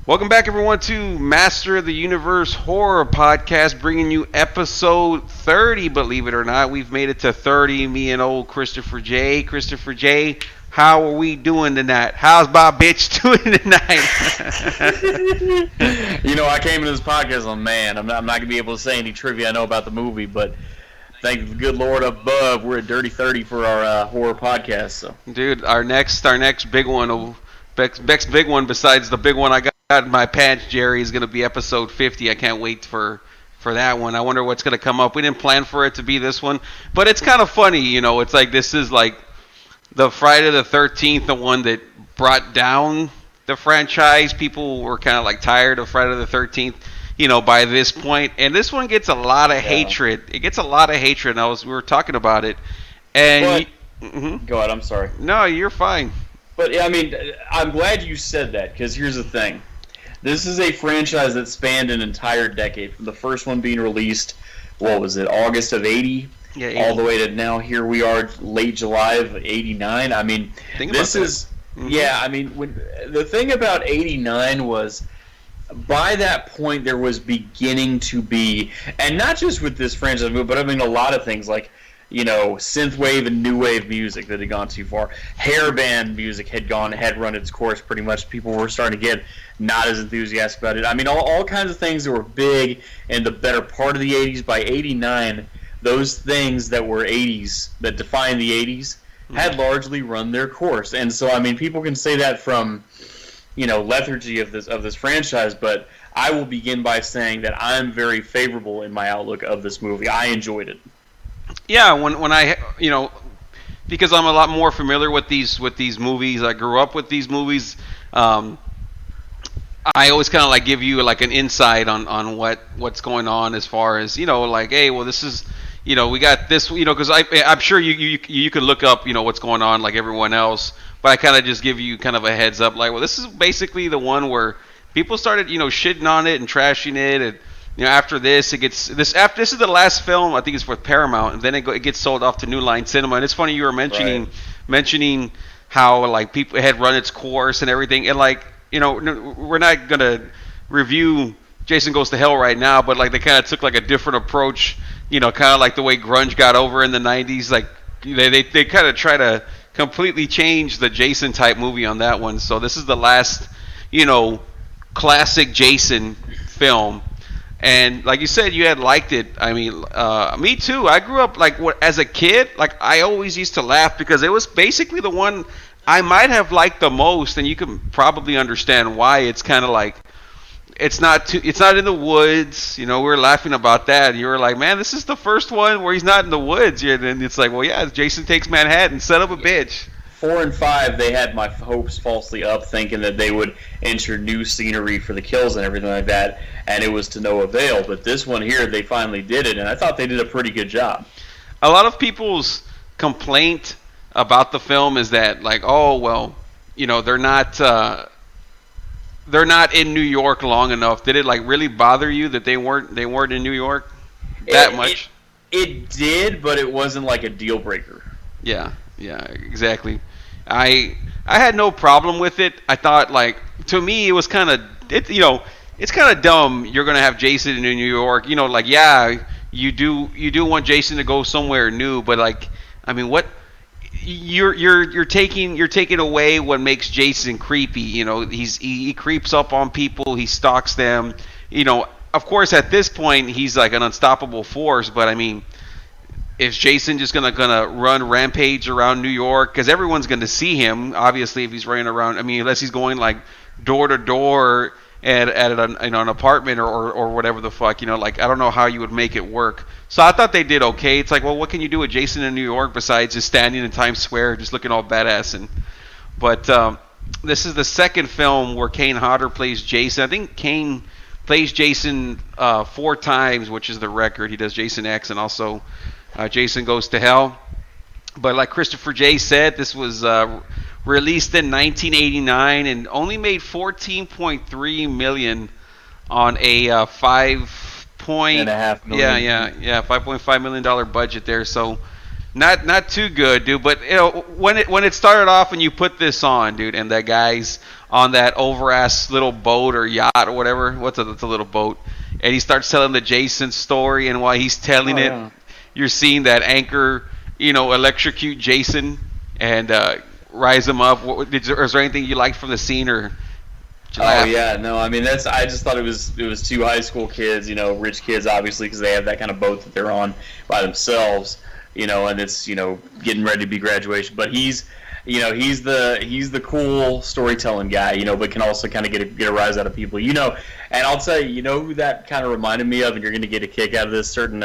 Welcome back, everyone, to Master of the Universe Horror Podcast, bringing you episode 30. Believe it or not, we've made it to 30. Me and old Christopher J. Christopher J., how are we doing tonight? How's my bitch doing tonight? I came into this podcast on man. I'm not going to be able to say any trivia I know about the movie, but thank the good Lord above, we're at Dirty 30 for our horror podcast. So, dude, our next big one, next big one besides the big one I got in my pants, Jerry, is going to be episode 50. I can't wait for that one. I wonder what's going to come up. We didn't plan for it to be this one, but it's kind of funny, It's like this is like the Friday the 13th, the one that brought down the franchise. People were kind of like tired of Friday the 13th, by this point. And this one gets a lot of hatred. It gets a lot of hatred. And we were talking about it. And Go ahead. I'm sorry. No, you're fine. But I mean, I'm glad you said that, because here's the thing. This is a franchise that spanned an entire decade, from the first one being released, what was it, August of 80? Yeah, 80. All the way to now, here we are, late July of 89. I mean, this is, yeah, I mean, the thing about 89 was, by that point, there was beginning to be, and not just with this franchise movie, but I mean a lot of things like, synthwave and new wave music that had gone too far. Hairband music had run its course pretty much. People were starting to get not as enthusiastic about it. I mean, all kinds of things that were big in the better part of the 80s. By 89, those things that were 80s, that defined the 80s, had largely run their course. And so, I mean, people can say that from, lethargy of this franchise, but I will begin by saying that I'm very favorable in my outlook of this movie. I enjoyed it. Yeah, when I because I'm a lot more familiar with these movies. I grew up with these movies. I always kind of like give you like an insight on what's going on as far as like, hey, well, this is we got this because I'm sure you could look up what's going on like everyone else, but I kind of just give you kind of a heads up like, well, this is basically the one where people started shitting on it and trashing it. And after this, this is the last film. I think it's for Paramount, and then it gets sold off to New Line Cinema. And it's funny you were mentioning how like people had run its course and everything. And like we're not gonna review Jason Goes to Hell right now, but like they kind of took like a different approach. Kind of like the way grunge got over in the '90s. Like they kind of try to completely change the Jason type movie on that one. So this is the last classic Jason film. And like you said, you had liked it. I mean, me too. I grew up as a kid. Like I always used to laugh because it was basically the one I might have liked the most, and you can probably understand why. It's kind of like it's not in the woods. We were laughing about that. And you were like, man, this is the first one where he's not in the woods. And it's like, well, yeah, Jason Takes Manhattan. Son of a bitch. 4 and 5, they had my hopes falsely up, thinking that they would enter new scenery for the kills and everything like that, and it was to no avail. But this one here, they finally did it, and I thought they did a pretty good job. A lot of people's complaint about the film is that, like, oh well, they're not in New York long enough. Did it like really bother you that they weren't in New York that much? It did, but it wasn't like a deal breaker. Yeah, exactly. I had no problem with it. I thought, like, to me it was kind of it's kind of dumb. You're gonna have Jason in New York. Like, yeah, you do want Jason to go somewhere new, but like, I mean, what you're taking away what makes Jason creepy. He creeps up on people. He stalks them. Of course, at this point he's like an unstoppable force. But I mean, is Jason just gonna run rampage around New York? Because everyone's gonna see him, obviously, if he's running around. I mean, unless he's going like door to door at an apartment or whatever the fuck. Like, I don't know how you would make it work. So I thought they did okay. It's like, well, what can you do with Jason in New York besides just standing in Times Square, just looking all badass? But this is the second film where Kane Hodder plays Jason. I think Kane plays Jason 4 times, which is the record. He does Jason X and also Jason Goes to Hell. But like Christopher J. said, this was released in 1989 and only made $14.3 million on a $5.5 million. $5.5 million budget there. So Not too good, dude. But when it started off and you put this on, dude, and that guy's on that over ass little boat or yacht or whatever. It's a little boat, and he starts telling the Jason story, and while he's telling it, you're seeing that anchor, electrocute Jason and rise him up. Is there anything you liked from the scene or? Oh yeah, no, I mean I just thought it was two high school kids, rich kids obviously because they have that kind of boat that they're on by themselves, and it's getting ready to be graduation. But he's the cool storytelling guy, but can also kind of get a rise out of people, And I'll tell you, who that kind of reminded me of, and you're going to get a kick out of this certain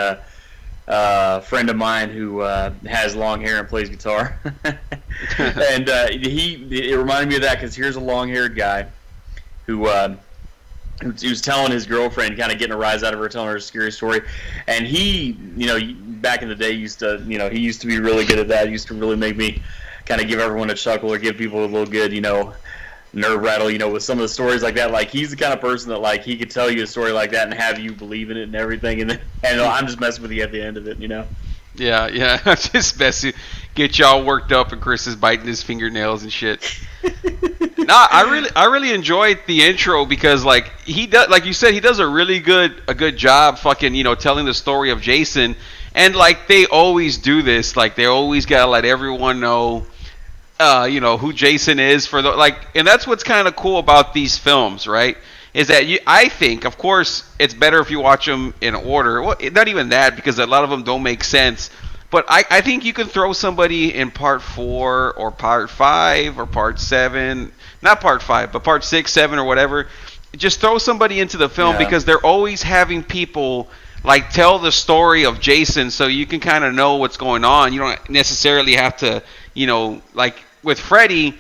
friend of mine who has long hair and plays guitar, and it reminded me of that because here's a long-haired guy who was telling his girlfriend, kind of getting a rise out of her, telling her a scary story. And he, back in the day, used to be really good at that. He used to really make me kind of give everyone a chuckle or give people a little good, nerve rattle, with some of the stories like that. Like, he's the kind of person that, like, he could tell you a story like that and have you believe in it and everything. And I'm just messing with you at the end of it, Yeah, I'm just messing. Get y'all worked up, and Chris is biting his fingernails and shit. No, I really enjoyed the intro because he does, like you said, he does a good job fucking telling the story of Jason, and they always do this, they always gotta let everyone know who Jason is and that's what's kind of cool about these films, right? Is that I think, of course, it's better if you watch them in order. Well, not even that, because a lot of them don't make sense. But I think you can throw somebody in part 4 or part 5 or part 7, not part 5, but part 6, 7, or whatever. Just throw somebody into the film because they're always having people tell the story of Jason, so you can kind of know what's going on. You don't necessarily have to, with Freddy,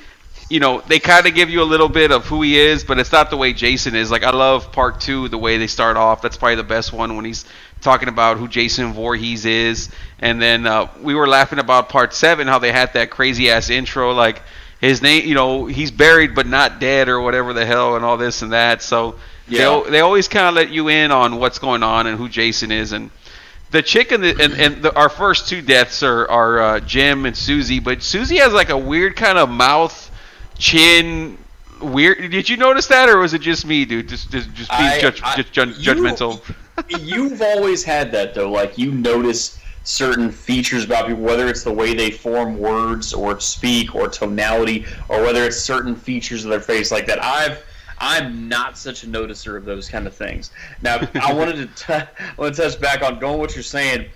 they kind of give you a little bit of who he is, but it's not the way Jason is. I love part 2, the way they start off. That's probably the best one, when he's talking about who Jason Voorhees is. And then we were laughing about part 7, how they had that crazy ass intro, his name, he's buried but not dead, or whatever the hell, and all this and that. So they always kind of let you in on what's going on and who Jason is. And the chick our first 2 deaths are Jim and Susie, but Susie has a weird kind of mouth, chin, weird. Did you notice that, or was it just me, dude? Just being judgmental. You've always had that though. You notice certain features about people, whether it's the way they form words or speak or tonality, or whether it's certain features of their face like that. I'm not such a noticer of those kind of things. Now, I wanted to touch back on going what you're saying.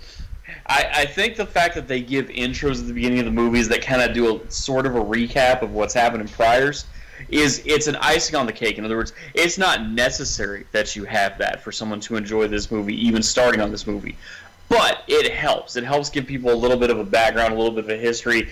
I think the fact that they give intros at the beginning of the movies that kind of do a sort of a recap of what's happened in priors it's an icing on the cake. In other words, it's not necessary that you have that for someone to enjoy this movie, even starting on this movie. But it helps. It helps give people a little bit of a background, a little bit of a history,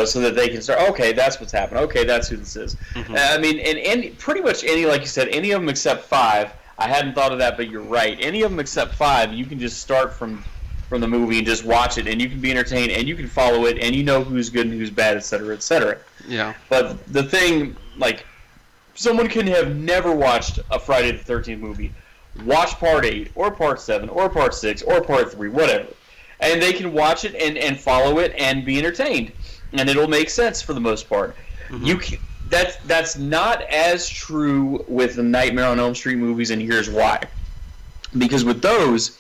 so that they can start, okay, that's what's happened. Okay, that's who this is. Mm-hmm. I mean, and pretty much like you said, any of them except 5. I hadn't thought of that, but you're right. Any of them except 5, you can just start from the movie and just watch it, and you can be entertained, and you can follow it, and you know who's good and who's bad, etc., etc. Yeah. But the thing, someone can have never watched a Friday the 13th movie, watch part 8 or part 7 or part 6 or part 3, whatever, and they can watch it and follow it and be entertained, and it'll make sense for the most part. Mm-hmm. That's not as true with the Nightmare on Elm Street movies, and here's why. Because with those,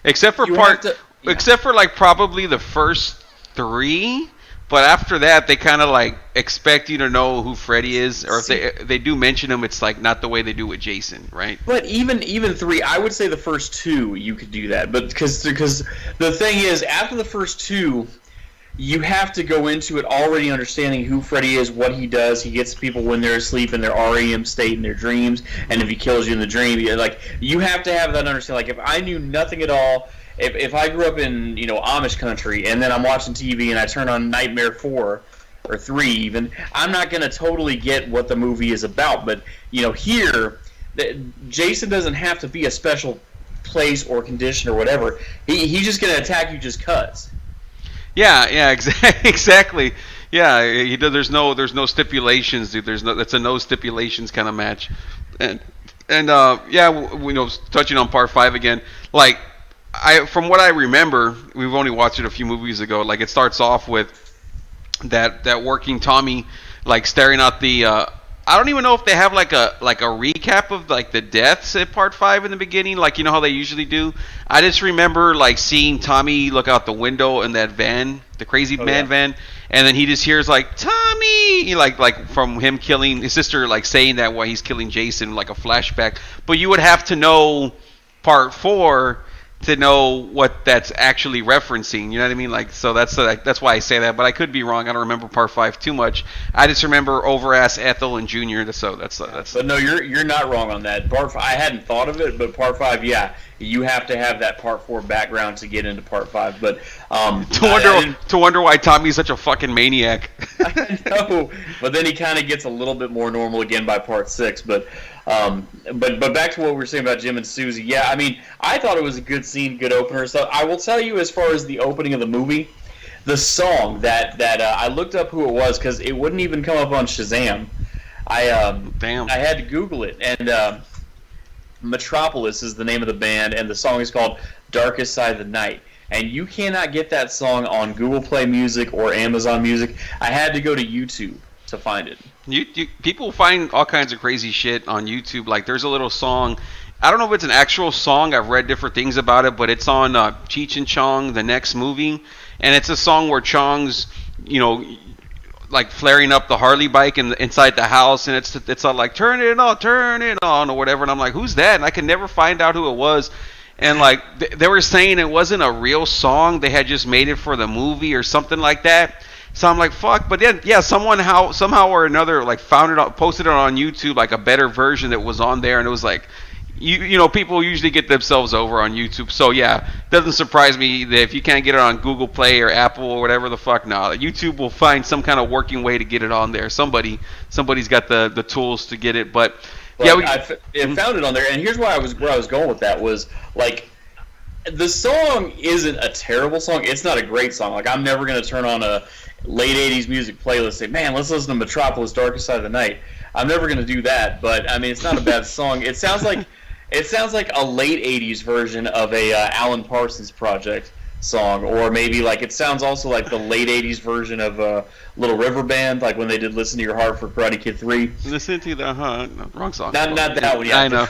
except for probably the first 3. But after that, they kind of expect you to know who Freddy is, or if they do mention him, it's not the way they do with Jason, right? But even 3, I would say the first 2 you could do that, but because the thing is, after the first 2, you have to go into it already understanding who Freddy is, what he does. He gets people when they're asleep in their REM state in their dreams, and if he kills you in the dream, you have to have that understanding. If I knew nothing at all. If I grew up in Amish country and then I'm watching TV and I turn on Nightmare 4 or 3 even, I'm not going to totally get what the movie is about. But here, Jason doesn't have to be a special place or condition or whatever. He's just going to attack you just 'cause. Yeah, exactly. Yeah, he does. There's no stipulations, dude. That's a no stipulations kind of match. And touching on part 5 again, from what I remember, we've only watched it a few movies ago. Like it starts off with that working Tommy like staring at the. I don't even know if they have like a recap of like the deaths at part 5 in the beginning, like you know how they usually do. I just remember like seeing Tommy look out the window in that van, the crazy van, and then he just hears like Tommy, like from him killing his sister, like saying that while he's killing Jason, like a flashback. But you would have to know part 4 to know what that's actually referencing. You know what I mean? Like, so that's why I say that. But I could be wrong. I don't remember part 5 too much. I just remember Overass, Ethel, and Junior. So that's. But no, you're not wrong on that. Part 5, I hadn't thought of it, but part 5, yeah, you have to have that part 4 background to get into part 5. But to wonder why Tommy's such a fucking maniac. I know, but then he kind of gets a little bit more normal again by part 6. But back to what we were saying about Jim and Susie. Yeah, I mean, I thought it was a good scene, good opener. So I will tell you, as far as the opening of the movie, the song that I looked up who it was because it wouldn't even come up on Shazam. I had to Google it, and Metropolis is the name of the band, and the song is called "Darkest Side of the Night." And you cannot get that song on Google Play Music or Amazon Music. I had to go to YouTube to find it. People find all kinds of crazy shit on YouTube. Like there's a little song. I don't know if it's an actual song. I've read different things about it, but it's on Cheech and Chong, the next movie, and it's a song where Chong's, like flaring up the Harley bike inside the house, and it's all like turn it on, or whatever. And I'm like, who's that? And I could never find out who it was. And like they were saying it wasn't a real song. They had just made it for the movie or something like that. So I'm like, fuck. But then, yeah, somehow or another, like posted it on YouTube, like a better version that was on there, and it was like, people usually get themselves over on YouTube. So yeah, doesn't surprise me that if you can't get it on Google Play or Apple or whatever the fuck, YouTube will find some kind of working way to get it on there. Somebody's got the tools to get it, but. Yeah, I found it on there, and here's where I was going with that was like, the song isn't a terrible song. It's not a great song. Like I'm never gonna turn on a late '80s music playlist and say, man, let's listen to Metropolis, Darkest Side of the Night. I'm never gonna do that. But I mean, it's not a bad song. It sounds like a late '80s version of a Alan Parsons Project song, or maybe like it sounds also like the late '80s version of Little River Band, like when they did "Listen to Your Heart" for Karate Kid 3. Listen to the wrong song. Not that one. Yeah, I know.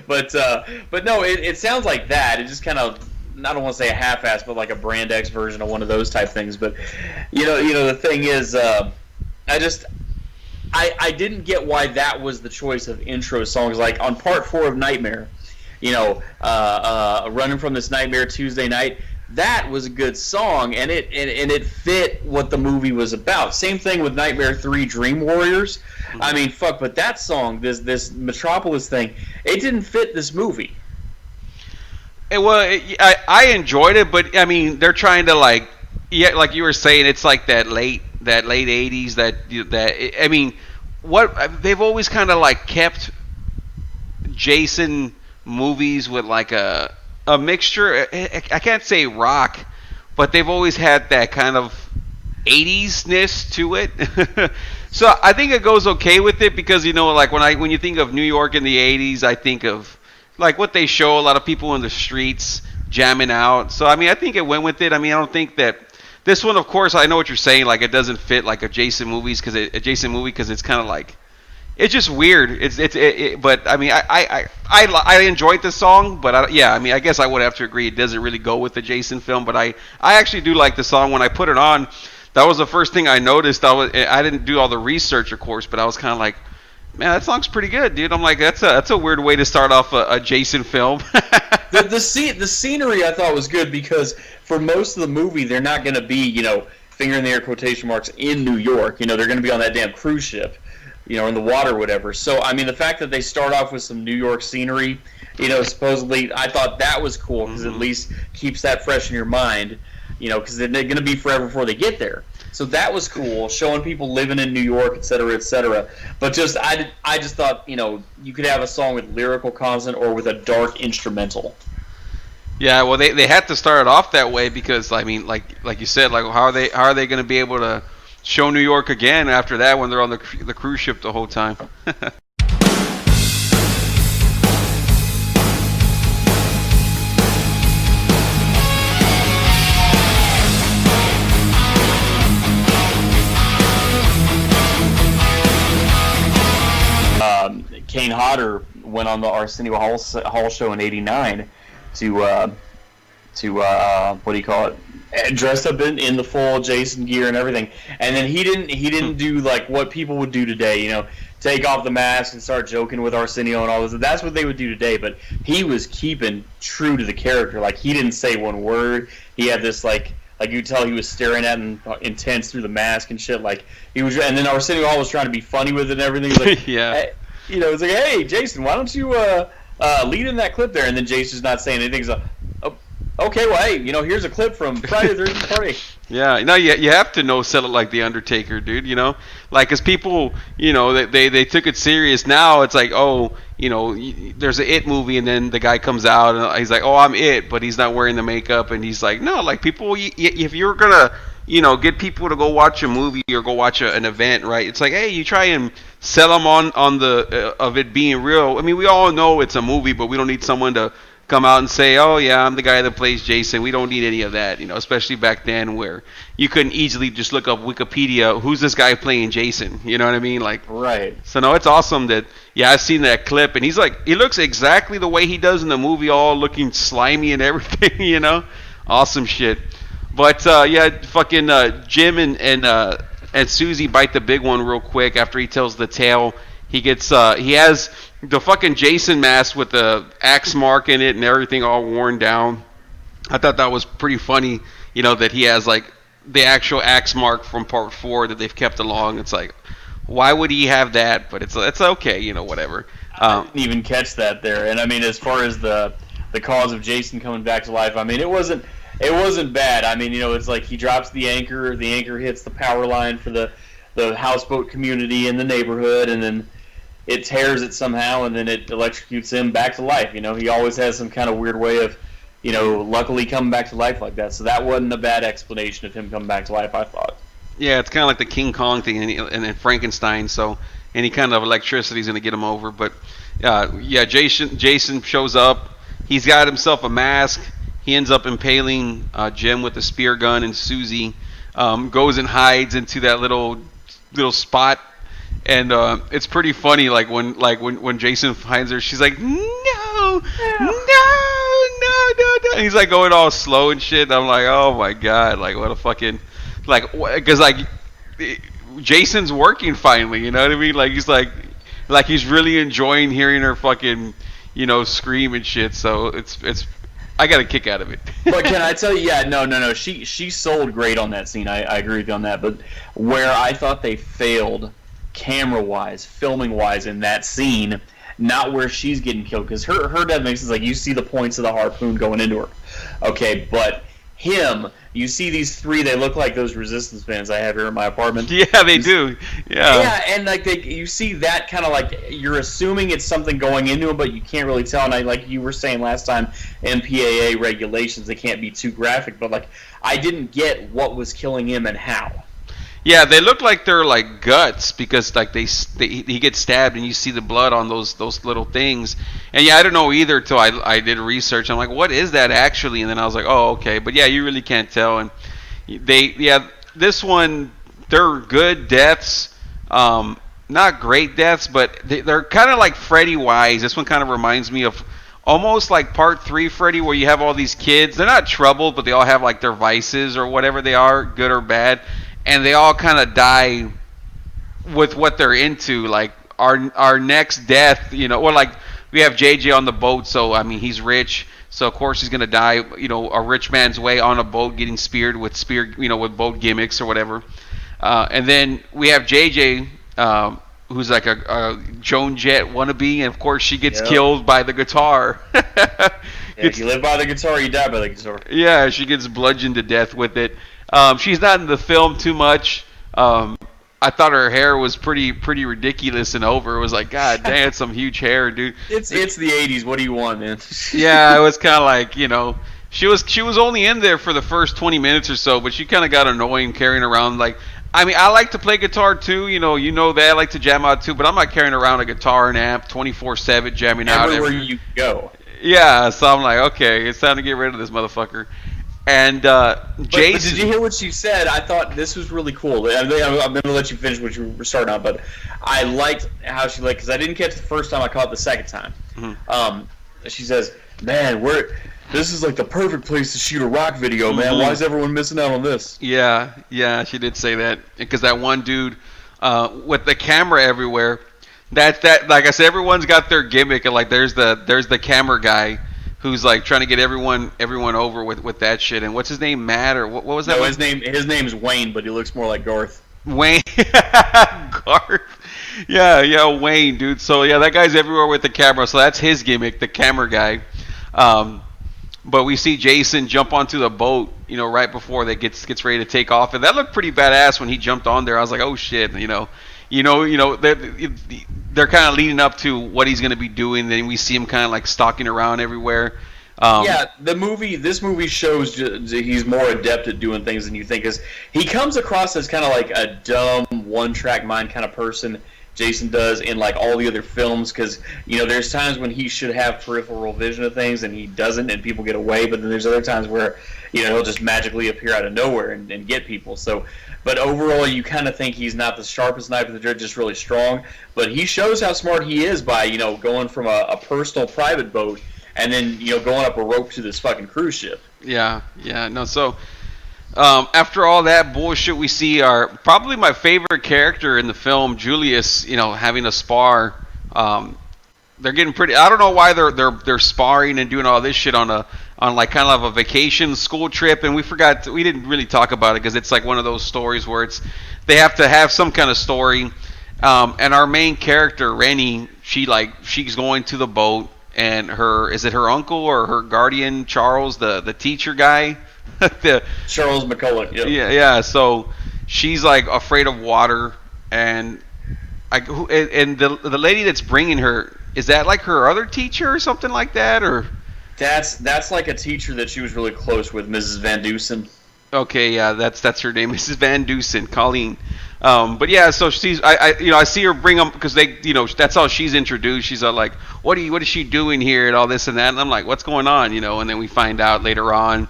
but no, it sounds like that. It just kind of, I don't want to say a half-ass, but like a Brand X version of one of those type things. But the thing is, I didn't get why that was the choice of intro songs. Like on part 4 of Nightmare, running from this nightmare Tuesday night. That was a good song, and it fit what the movie was about. Same thing with Nightmare 3 Dream Warriors. Mm-hmm. I mean, fuck, but that song, this Metropolis thing, it didn't fit this movie. I enjoyed it, but I mean, they're trying to like you were saying, it's like that late 80s. I mean, what they've always kind of like kept Jason movies with like a mixture. I can't say rock, but they've always had that kind of 80s-ness to it. So I think it goes okay with it because like when you think of New York in the 80s, I think of like what they show, a lot of people in the streets jamming out. So I mean, I think it went with it. I mean, I don't think that this one, of course, I know what you're saying. Like it doesn't fit like a Jason movie because it's kind of like, it's just weird. But I mean, I enjoyed the song, but I guess I would have to agree it doesn't really go with the Jason film. But I actually do like the song. When I put it on, that was the first thing I noticed. I didn't do all the research, of course, but I was kind of like, man, that song's pretty good, dude. I'm like, that's a weird way to start off a Jason film. the scenery I thought was good because for most of the movie they're not going to be, finger in the air quotation marks, in New York. They're going to be on that damn cruise ship. In the water or whatever. So, I mean, the fact that they start off with some New York scenery, supposedly, I thought that was cool because at least keeps that fresh in your mind, because they're going to be forever before they get there. So that was cool, showing people living in New York, et cetera, et cetera. But I just thought, you could have a song with lyrical content or with a dark instrumental. Yeah, well, they had to start it off that way because, I mean, like you said, like how are they going to be able to show New York again after that when they're on the cruise ship the whole time? Kane Hodder went on the Arsenio Hall show in '89 to what do you call it? Dressed up in the full Jason gear and everything, and then he didn't do like what people would do today, you know, take off the mask and start joking with Arsenio and all this. That's what they would do today, but he was keeping true to the character. Like, he didn't say one word. He had this like you could tell he was staring at him intense through the mask and shit. Like, he was, and then Arsenio Hall was trying to be funny with it and everything. He was like, yeah, hey, you know, it's like, hey, Jason, why don't you lead in that clip there? And then Jason's not saying anything. He's like, oh, okay, well, hey, you know, here's a clip from Friday the 13th Party. Yeah, no, you have to sell it like the Undertaker, dude. You know, like, cause people, you know, they took it serious. Now it's like, oh, you know, there's an It movie, and then the guy comes out and he's like, oh, I'm It, but he's not wearing the makeup, and he's like, no, like, people, if you're gonna, you know, get people to go watch a movie or go watch an event, right? It's like, hey, you try and sell them on the of it being real. I mean, we all know it's a movie, but we don't need someone to come out and say, oh yeah, I'm the guy that plays Jason. We don't need any of that, you know, especially back then where you couldn't easily just look up Wikipedia, who's this guy playing Jason, you know what I mean? Like, right. So no, it's awesome that, yeah, I've seen that clip, and he's like, he looks exactly the way he does in the movie, all looking slimy and everything, you know? Awesome shit. But yeah, fucking Jim and Susie bite the big one real quick after he tells the tale. He gets he has the fucking Jason mask with the axe mark in it and everything all worn down. I thought that was pretty funny, you know, that he has like the actual axe mark from part 4 that they've kept along. It's like, why would he have that? But it's okay, you know, whatever. I didn't even catch that there. And I mean, as far as the cause of Jason coming back to life, I mean, it wasn't bad. I mean, you know, it's like he drops the anchor hits the power line for the houseboat community in the neighborhood, and then it tears it somehow, and then it electrocutes him back to life. You know, he always has some kind of weird way of, you know, luckily coming back to life like that. So that wasn't a bad explanation of him coming back to life, I thought. Yeah, it's kind of like the King Kong thing and then Frankenstein. So any kind of electricity is going to get him over. But yeah, Jason shows up. He's got himself a mask. He ends up impaling Jim with a spear gun, and Susie goes and hides into that little spot. And it's pretty funny, like when Jason finds her, she's like, no. And he's like going all slow and shit. And I'm like, oh my god, like what a fucking, like, because like Jason's working finally, you know what I mean? Like he's really enjoying hearing her fucking, you know, scream and shit. So it's I got a kick out of it. But can I tell you, yeah, no, she sold great on that scene. I agree with you on that. But where I thought they failed camera-wise, filming-wise in that scene, not where she's getting killed, because her death makes sense. Like, you see the points of the harpoon going into her. Okay, but him, you see these 3, they look like those resistance bands I have here in my apartment. Yeah, they do. Yeah, and like you see that kind of like, you're assuming it's something going into him, but you can't really tell. And like you were saying last time, MPAA regulations, they can't be too graphic, but like I didn't get what was killing him and how. Yeah, they look like they're like guts, because like he gets stabbed and you see the blood on those little things. And yeah, I don't know either till I did research. I'm like, what is that actually? And then I was like, oh, okay. But yeah, you really can't tell. And this one, they're good deaths. Not great deaths, but they're kind of like Freddy wise. This one kind of reminds me of almost like part 3 Freddy, where you have all these kids. They're not troubled, but they all have like their vices or whatever they are, good or bad. And they all kind of die with what they're into. Like our next death, you know, or like we have JJ on the boat. So I mean, he's rich, so of course he's gonna die. You know, a rich man's way on a boat, getting speared with with boat gimmicks or whatever. And then we have JJ, who's like a Joan Jett wannabe, and of course she gets killed by the guitar. If you live by the guitar, you die by the guitar. Yeah, she gets bludgeoned to death with it. She's not in the film too much. I thought her hair was pretty ridiculous and over. It was like, god damn, it's some huge hair, dude. It's the 80s. What do you want, man? Yeah, it was kind of like, you know, she was only in there for the first 20 minutes or so, but she kind of got annoying carrying around like. I mean, I like to play guitar too, you know that. I like to jam out too, but I'm not carrying around a guitar and amp 24/7 jamming out everywhere you go. Yeah, so I'm like, okay, it's time to get rid of this motherfucker. And But Jason. did you hear what she said? I thought this was really cool. I'm going to let you finish what you were starting on, but I liked how she because I didn't catch it the first time. I caught it the second time. Mm-hmm. She says, "Man, this is like the perfect place to shoot a rock video, man. Mm-hmm. Why is everyone missing out on this?" Yeah, she did say that because that one dude with the camera everywhere. That like I said, everyone's got their gimmick, and like there's the camera guy who's like trying to get everyone over with that shit. And what's his name, Matt, or what was that? No, his name's Wayne, but he looks more like Garth. Wayne. Garth. Yeah, Wayne, dude. So yeah, that guy's everywhere with the camera. So that's his gimmick, the camera guy. But we see Jason jump onto the boat, right before that gets ready to take off, and that looked pretty badass when he jumped on there. I was like, oh shit, they're kind of leading up to what he's going to be doing. Then we see him kind of like stalking around everywhere. This movie shows he's more adept at doing things than you think. Is he comes across as kind of like a dumb, one-track mind kind of person. Jason does in like all the other films, because there's times when he should have peripheral vision of things and he doesn't, and people get away. But then there's other times where he'll just magically appear out of nowhere and get people. So, but overall, you kind of think he's not the sharpest knife in the drawer, just really strong. But he shows how smart he is by going from a personal private boat and then going up a rope to this fucking cruise ship. So after all that bullshit, we see probably my favorite character in the film, Julius, having a spar. They're getting pretty. I don't know why they're sparring and doing all this shit on like kind of a vacation school trip, and we didn't really talk about it because it's like one of those stories where they have to have some kind of story. And our main character, Rennie, she's going to the boat, and is it her uncle or her guardian, Charles, the teacher guy? Charles McCulloch. Yep. Yeah. So she's like afraid of water, and the lady that's bringing her, is that like her other teacher or something like that, or? That's like a teacher that she was really close with, Mrs. Van Dusen. Okay, yeah, that's her name, Mrs. Van Dusen, Colleen. But yeah, so I see her bring them because that's how she's introduced. She's like, what is she doing here and all this and that, and I'm like, what's going on, and then we find out later on,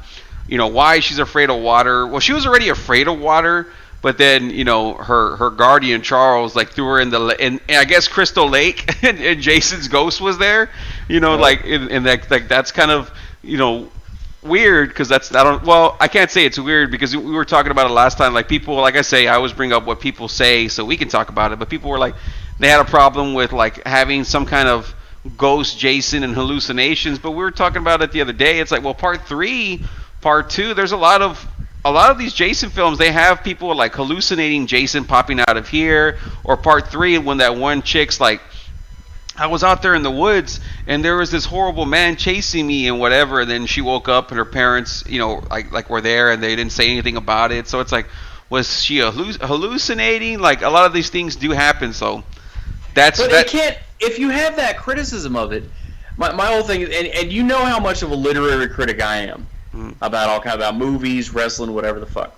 why she's afraid of water. Well, she was already afraid of water, but then her guardian Charles like threw her in I guess Crystal Lake, and Jason's ghost was there, and that's kind of weird because I can't say it's weird because we were talking about it last time. Like people, like I say, I always bring up what people say so we can talk about it. But people were like, they had a problem with like having some kind of ghost Jason and hallucinations. But we were talking about it the other day. It's like, well, part 3, part 2, there's a lot of these Jason films. They have people like hallucinating Jason popping out of here, or part 3 when that one chick's like, I was out there in the woods and there was this horrible man chasing me and whatever, and then she woke up and her parents, like were there and they didn't say anything about it. So it's like, was she hallucinating? Like a lot of these things do happen. So it can't. If you have that criticism of it, my whole thing, and you know how much of a literary critic I am about movies, wrestling, whatever the fuck.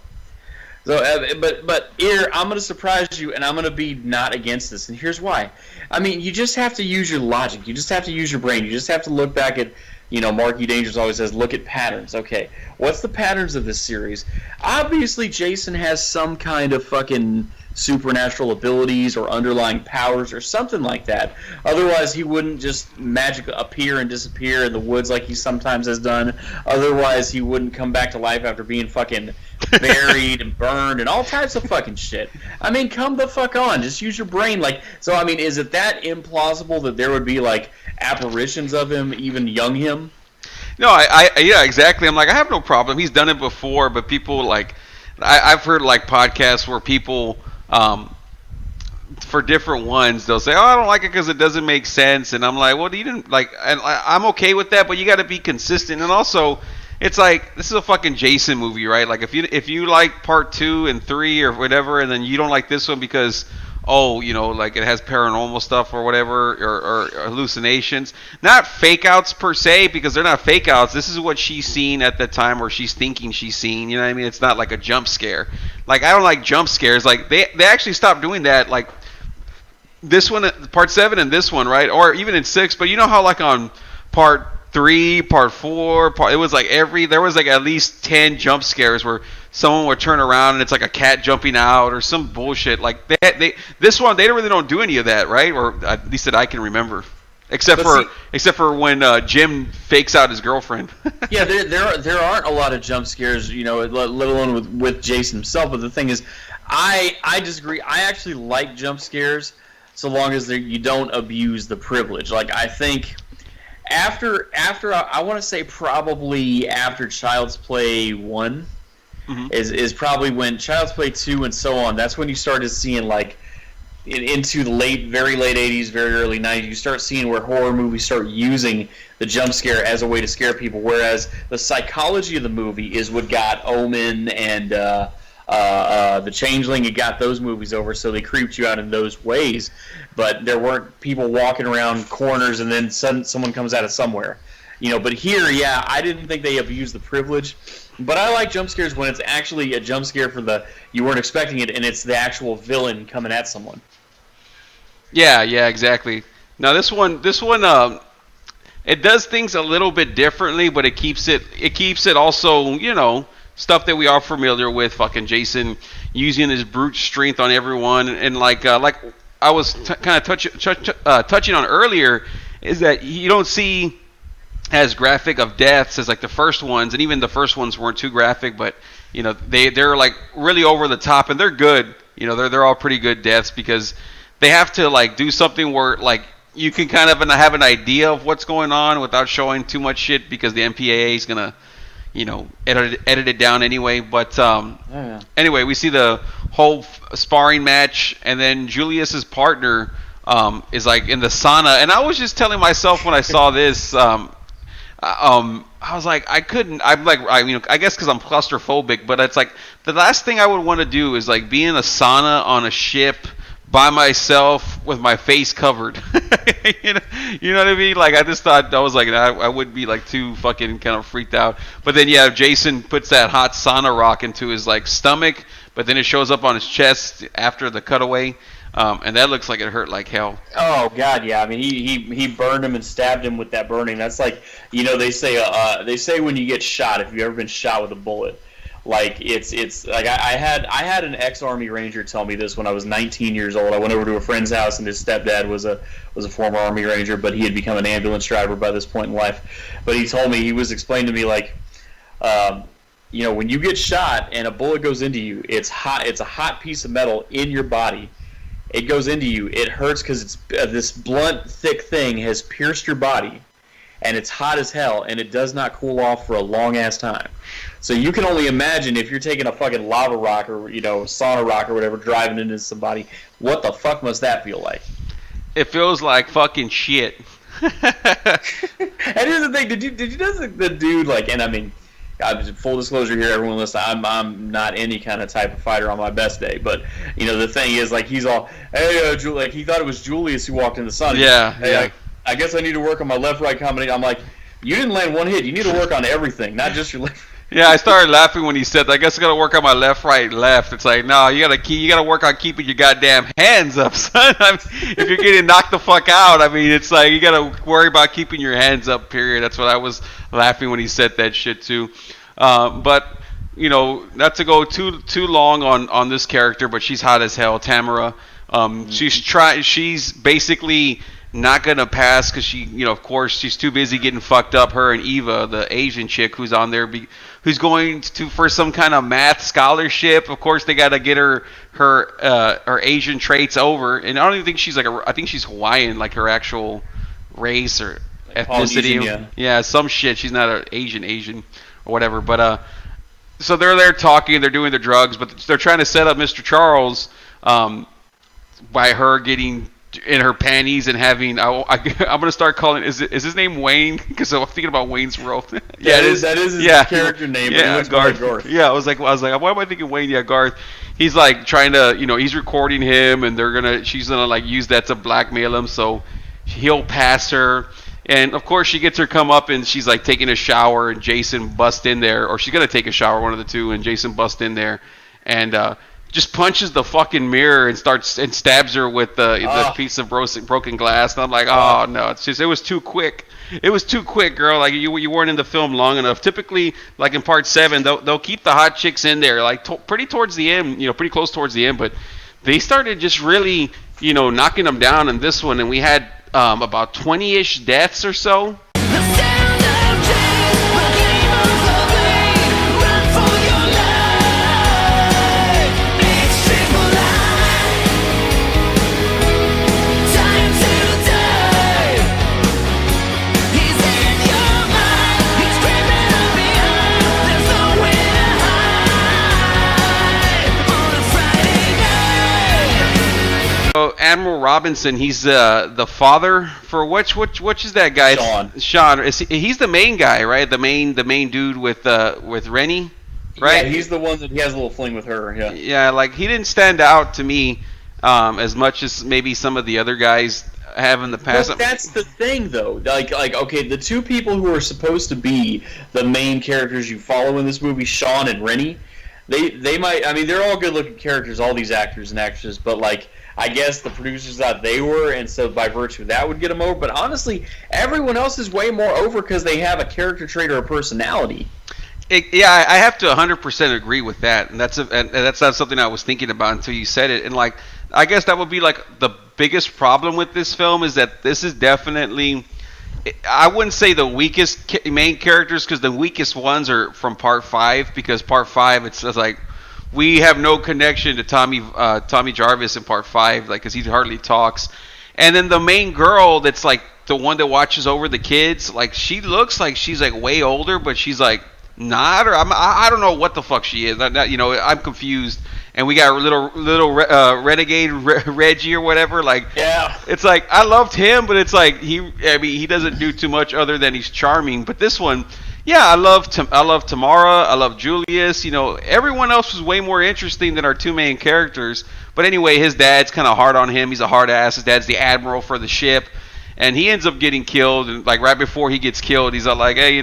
So, but here I'm going to surprise you, and I'm going to be not against this, and here's why. I mean, you just have to use your logic. You just have to use your brain. You just have to look back at, Marky Dangers always says, look at patterns. Okay, what's the patterns of this series? Obviously, Jason has some kind of fucking supernatural abilities or underlying powers or something like that. Otherwise, he wouldn't just magically appear and disappear in the woods like he sometimes has done. Otherwise, he wouldn't come back to life after being fucking buried and burned and all types of fucking shit. I mean, come the fuck on. Just use your brain. So, I mean, is it that implausible that there would be, apparitions of him, even young him? No, yeah, exactly. I'm like, I have no problem. He's done it before, but people, I've heard, podcasts where people, for different ones, they'll say, oh, I don't like it because it doesn't make sense. And I'm like, well, you didn't, and I'm okay with that, but you got to be consistent. And also, it's like, this is a fucking Jason movie, right? Like, if you like part 2 and 3 or whatever, and then you don't like this one because, it has paranormal stuff or whatever, or hallucinations. Not fake outs per se, because they're not fake outs. This is what she's seen at the time, or she's thinking she's seen. You know what I mean? It's not like a jump scare. I don't like jump scares. They actually stopped doing that. This one, part 7 and this one, right? Or even in 6. But you know how on part 3, Part 4. It was like there was like at least 10 jump scares where someone would turn around and it's like a cat jumping out or some bullshit. Like this one, they really don't do any of that, right? Or at least that I can remember. Except for when Jim fakes out his girlfriend. Yeah, there aren't a lot of jump scares, let alone with Jason himself. But the thing is, I disagree. I actually like jump scares so long as you don't abuse the privilege. Like, I think after I want to say probably after Child's Play 1 is probably when Child's Play 2 and so on. That's when you started seeing like into the very late 80s, very early 90s, you start seeing where horror movies start using the jump scare as a way to scare people, whereas the psychology of the movie is what got Omen and The Changeling. It got those movies over, so they creeped you out in those ways, but there weren't people walking around corners and then someone comes out of somewhere. But here, yeah, I didn't think they abused the privilege. But I like jump scares when it's actually a jump scare you weren't expecting it, and it's the actual villain coming at someone. Yeah, exactly. Now this one, it does things a little bit differently, but it keeps it also, stuff that we are familiar with. Fucking Jason using his brute strength on everyone, and like I was kind of touching on earlier, is that you don't see as graphic of deaths as like the first ones, and even the first ones weren't too graphic, but they're like really over the top, and they're good. They're all pretty good deaths because they have to like do something where like you can kind of have an idea of what's going on without showing too much shit, because the MPAA is gonna edit it down anyway. But anyway, we see the whole sparring match, and then Julius's partner is like in the sauna, and I was just telling myself when I saw this. I was like, I guess because I'm claustrophobic, but it's like the last thing I would want to do is like be in a sauna on a ship by myself with my face covered. you know what I mean? Like, I just thought, I was like, I would be like too fucking kind of freaked out. But then yeah, Jason puts that hot sauna rock into his like stomach, but then it shows up on his chest after the cutaway. And that looks like it hurt like hell. Oh God, yeah. I mean, he burned him and stabbed him with that burning. That's like, they say when you get shot, if you've ever been shot with a bullet, like it's like I had an ex-Army Ranger tell me this when I was 19 years old. I went over to a friend's house, and his stepdad was a former Army Ranger, but he had become an ambulance driver by this point in life. But he told me, he was explaining to me like, when you get shot and a bullet goes into you, it's hot. It's a hot piece of metal in your body. It goes into you. It hurts because it's this blunt, thick thing has pierced your body, and it's hot as hell, and it does not cool off for a long-ass time. So you can only imagine if you're taking a fucking lava rock or, sauna rock or whatever, driving into somebody, what the fuck must that feel like? It feels like fucking shit. And here's the thing, did you know the dude, like, and I mean, full disclosure here, everyone listen, I'm not any kind of type of fighter on my best day, but the thing is, like, he's all, hey, like, he thought it was Julius who walked in the sun. Yeah, hey, yeah. I guess I need to work on my left-right combination. I'm like, you didn't land one hit. You need to work on everything, not just your left. Yeah, I started laughing when he said, I guess I gotta work on my left, right, left. It's like, no, you gotta work on keeping your goddamn hands up, son. I mean, if you're getting knocked the fuck out, I mean, it's like, you gotta worry about keeping your hands up, period. That's what I was laughing when he said that shit too. But, not to go too long on this character, but she's hot as hell, Tamara. She's basically not gonna pass because she, of course, she's too busy getting fucked up. Her and Eva, the Asian chick who's on there, who's going for some kind of math scholarship. Of course, they gotta get her Asian traits over, and I don't even think she's I think she's Hawaiian, like her actual race or ethnicity. Yeah, some shit. She's not an Asian or whatever. But so they're there talking, they're doing their drugs, but they're trying to set up Mr. Charles by her getting in her panties and having. I'm gonna start calling. Is his name Wayne? Because I'm thinking about Wayne's World. Yeah, that is his character name. Yeah, Garth. Yeah, I was like, why am I thinking Wayne? Yeah, Garth. He's like trying to, he's recording him, and she's gonna like use that to blackmail him, so he'll pass her. And of course, she gets her come up, and she's like taking a shower, and Jason busts in there, or she's gonna take a shower, one of the two, and Jason busts in there, and just punches the fucking mirror and stabs her with the piece of broken glass. And I'm like, oh no, it was too quick. It was too quick, girl. Like you weren't in the film long enough. Typically, like in part 7, they'll keep the hot chicks in there, like pretty towards the end, pretty close towards the end. But they started just really, knocking them down in this one, and we had about 20-ish deaths or so. Admiral Robinson, he's the father for which is that guy? Sean. He's the main guy, right? The main dude with Rennie, right? Yeah, he's the one that he has a little fling with her. Yeah. Yeah, like he didn't stand out to me as much as maybe some of the other guys have in the past. But that's the thing, though. Like okay, the two people who are supposed to be the main characters you follow in this movie, Sean and Rennie, they might. I mean, they're all good-looking characters, all these actors and actresses, but like. I guess the producers thought they were, and so by virtue of that would get them over. But honestly, everyone else is way more over because they have a character trait or a personality. Yeah, I have to 100% agree with that, and that's not something I was thinking about until you said it. And like, I guess that would be like the biggest problem with this film is that this is definitely, I wouldn't say the weakest main characters, because the weakest ones are from Part 5, because Part 5 it's just like. We have no connection to Tommy Jarvis in Part 5, like, because he hardly talks. And then the main girl, that's like the one that watches over the kids, like she looks like she's like way older, but she's like not, or I don't know what the fuck she is. I'm confused. And we got little renegade Reggie or whatever. Like, yeah, it's like I loved him, but it's like he doesn't do too much other than he's charming. But this one. Yeah, I love Tamara. I love Julius. Everyone else was way more interesting than our two main characters. But anyway, his dad's kind of hard on him. He's a hard ass. His dad's the admiral for the ship, and he ends up getting killed. And like right before he gets killed, he's like, hey,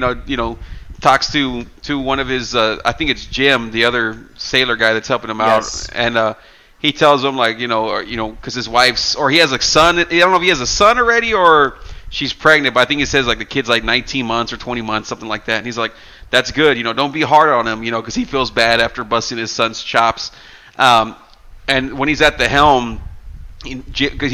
talks to one of his. I think it's Jim, the other sailor guy that's helping him out, and he tells him like, because his wife's or he has a son. I don't know if he has a son already or. She's pregnant, but I think he says like the kid's like 19 months or 20 months, something like that. And he's like, "That's good, don't be hard on him, because he feels bad after busting his son's chops." And when he's at the helm, because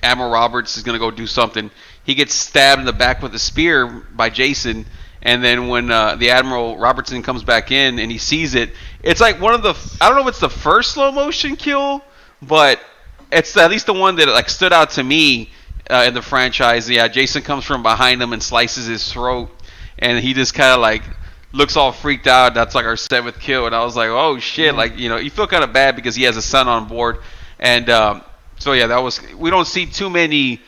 Admiral Roberts is gonna go do something, he gets stabbed in the back with a spear by Jason. And then when the Admiral Robertson comes back in and he sees it, it's like one of the I don't know if it's the first slow motion kill, but it's at least the one that like stood out to me. In the franchise, yeah, Jason comes from behind him and slices his throat, and he just kind of like looks all freaked out. That's like our 7th kill, and I was like, oh shit, like you feel kind of bad because he has a son on board, and so yeah, we don't see too many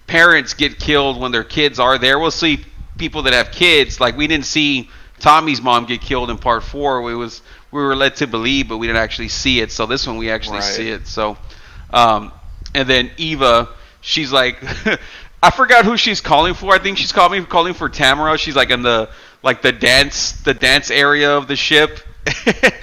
parents get killed when their kids are there. We'll see people that have kids, like we didn't see Tommy's mom get killed in Part 4. We were led to believe, but we didn't actually see it. So this one we actually see it. So. And then Eva, she's like, I forgot who she's calling for. I think she's calling for Tamara. She's like in the dance area of the ship.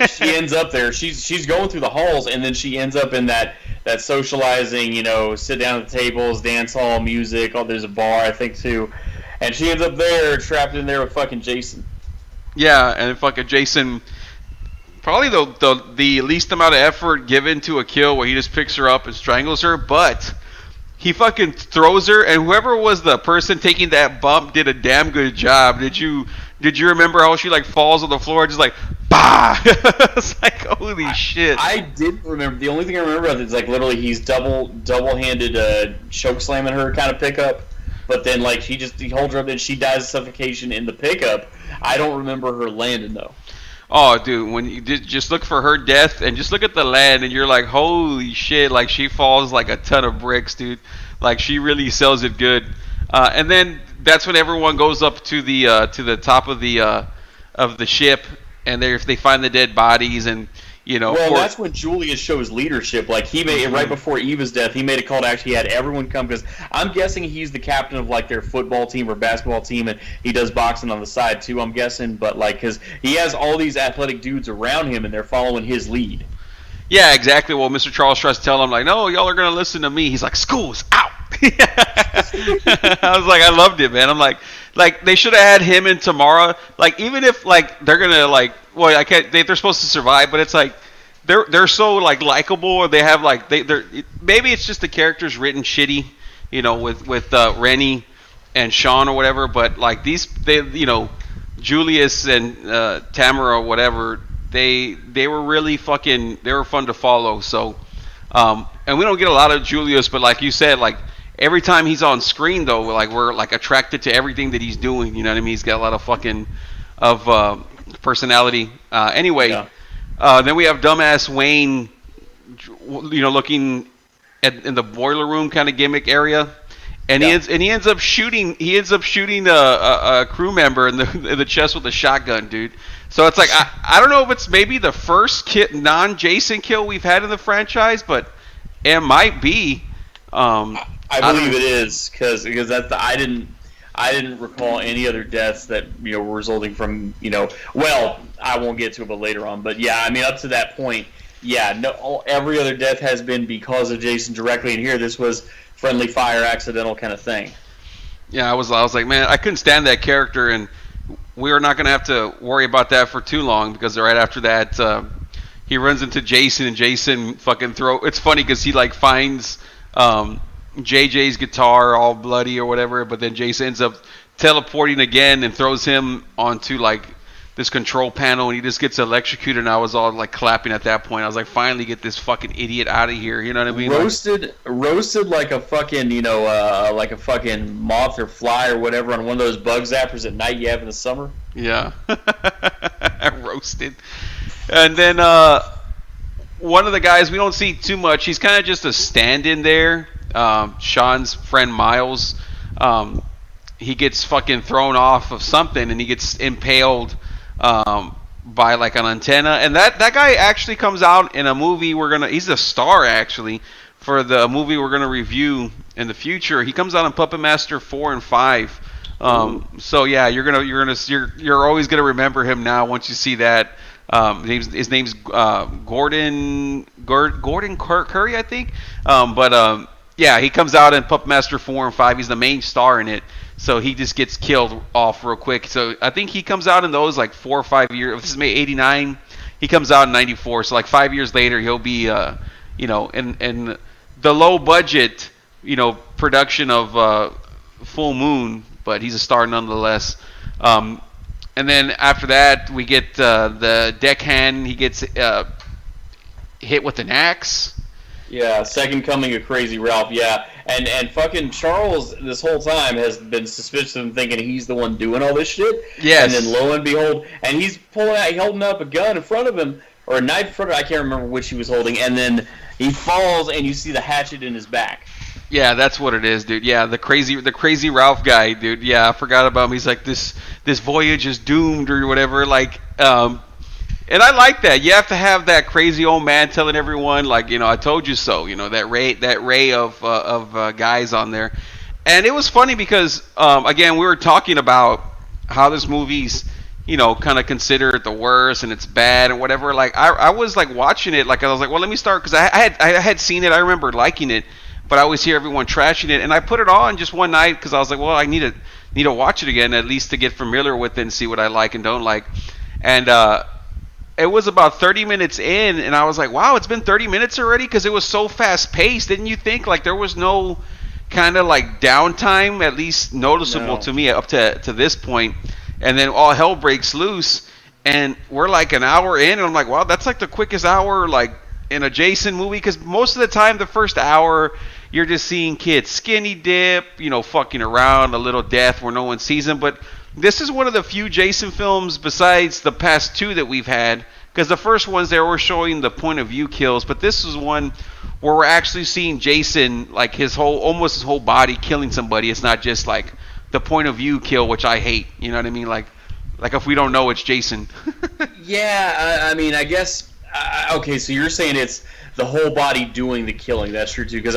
She ends up there. She's going through the halls, and then she ends up in that socializing, sit down at the tables, dance hall, music. Oh, there's a bar, I think too, and she ends up there trapped in there with fucking Jason. Yeah, and fucking Jason. Probably the least amount of effort given to a kill where he just picks her up and strangles her, but he fucking throws her, and whoever was the person taking that bump did a damn good job. Did you remember how she like falls on the floor just like bah? It's like holy shit. I didn't remember. The only thing I remember is like literally he's double-handed choke slamming her kind of pickup, but then like he holds her up and she dies of suffocation in the pickup. I don't remember her landing though. Oh, dude, when you just look for her death and just look at the land and you're like, holy shit, like she falls like a ton of bricks, dude. Like she really sells it good. And then that's when everyone goes up to the top of the ship, and if they find the dead bodies, and Well, that's when Julius shows leadership. Like, he made right before Eva's death, he made a call to action. He had everyone come, because I'm guessing he's the captain of, like, their football team or basketball team, and he does boxing on the side too, I'm guessing. But, like, because he has all these athletic dudes around him, and they're following his lead. Yeah, exactly. Well, Mr. Charles tries to tell him, like, no, y'all are going to listen to me. He's like, school's out. I was like, I loved it, man. I'm like they should have had him and Tamara. Like, even if, like, they're going to, like, well, I can't, they're supposed to survive, but it's like, they're so, like, likable, or they have, like, they're maybe it's just the characters written shitty, with Rennie and Sean or whatever, but, like, Julius and Tamara or whatever, they were really they were fun to follow. So, and we don't get a lot of Julius, but like you said, like, every time he's on screen, though, like, we're, like, attracted to everything that he's doing. You know what I mean? He's got a lot of personality. Anyway, then we have dumbass Wayne, looking in the boiler room kind of gimmick area. And he ends up shooting a crew member in the chest with a shotgun, dude. So it's like, I don't know if it's maybe the first non-Jason kill we've had in the franchise, but it might be. I believe it is, because that's I didn't recall any other deaths that were resulting from Well, I won't get to it, but later on. But yeah, I mean, up to that point, every other death has been because of Jason directly, and here this was friendly fire, accidental kind of thing. Yeah, I was like, man, I couldn't stand that character, and we are not going to have to worry about that for too long, because right after that, he runs into Jason, and Jason fucking it's funny because he, like, finds JJ's guitar all bloody or whatever, but then Jason ends up teleporting again and throws him onto, like, this control panel, and he just gets electrocuted, and I was all, like, clapping at that point. I was like, finally get this fucking idiot out of here, you know what I mean? Roasted like a fucking, like a fucking moth or fly or whatever on one of those bug zappers at night you have in the summer. Yeah. Roasted. And then one of the guys, we don't see too much. He's kind of just a stand-in there. Sean's friend Miles, he gets fucking thrown off of something, and he gets impaled by, like, an antenna. And that guy actually comes out in a movie he's a star, actually, for the movie we're gonna review in the future. He comes out in Puppet Master 4 and 5. So yeah, you're always gonna remember him now once you see that. His name's Gordon Curry, I think. Yeah, he comes out in Puppet Master 4 and 5. He's the main star in it. So he just gets killed off real quick. So I think he comes out in those, like, 4 or 5 years. If this is May 89, he comes out in 94. So, like, 5 years later, he'll be, in the low budget, production of Full Moon. But he's a star nonetheless. And then after that, we get the deckhand. He gets hit with an axe. Yeah, second coming of Crazy Ralph, yeah. And fucking Charles this whole time has been suspicious of him, thinking he's the one doing all this shit. Yes. And then lo and behold, and he's holding up a gun in front of him, or a knife in front of him, I can't remember which he was holding, and then he falls and you see the hatchet in his back. Yeah, that's what it is, dude. Yeah, the crazy Ralph guy, dude. Yeah, I forgot about him. He's like, this voyage is doomed or whatever, like, and I like that. You have to have that crazy old man telling everyone, like, I told you so. That ray of guys on there. And it was funny because, again, we were talking about how this movie's, kind of considered the worst and it's bad and whatever. Like, I was, like, watching it. Like, I was like, well, let me start, because I had seen it. I remember liking it, but I always hear everyone trashing it. And I put it on just one night because I was like, well, I need to watch it again, at least to get familiar with it and see what I like and don't like. And it was about 30 minutes in, and I was like, wow, it's been 30 minutes already? Because it was so fast-paced. Didn't you think, like, there was no kind of, like, downtime, at least noticeable to me up to this point? And then all hell breaks loose, and we're, like, an hour in, and I'm like, wow, that's, like, the quickest hour, like, in a Jason movie. Because most of the time, the first hour, you're just seeing kids skinny dip, fucking around, a little death where no one sees them. But this is one of the few Jason films besides the past two that we've had, because the first ones they were showing the point of view kills, but this is one where we're actually seeing Jason, like, almost his whole body killing somebody. It's not just like the point of view kill, which I hate. You know what I mean? Like if we don't know it's Jason. Yeah, I mean, I guess Okay, so you're saying it's the whole body doing the killing. That's true too. Because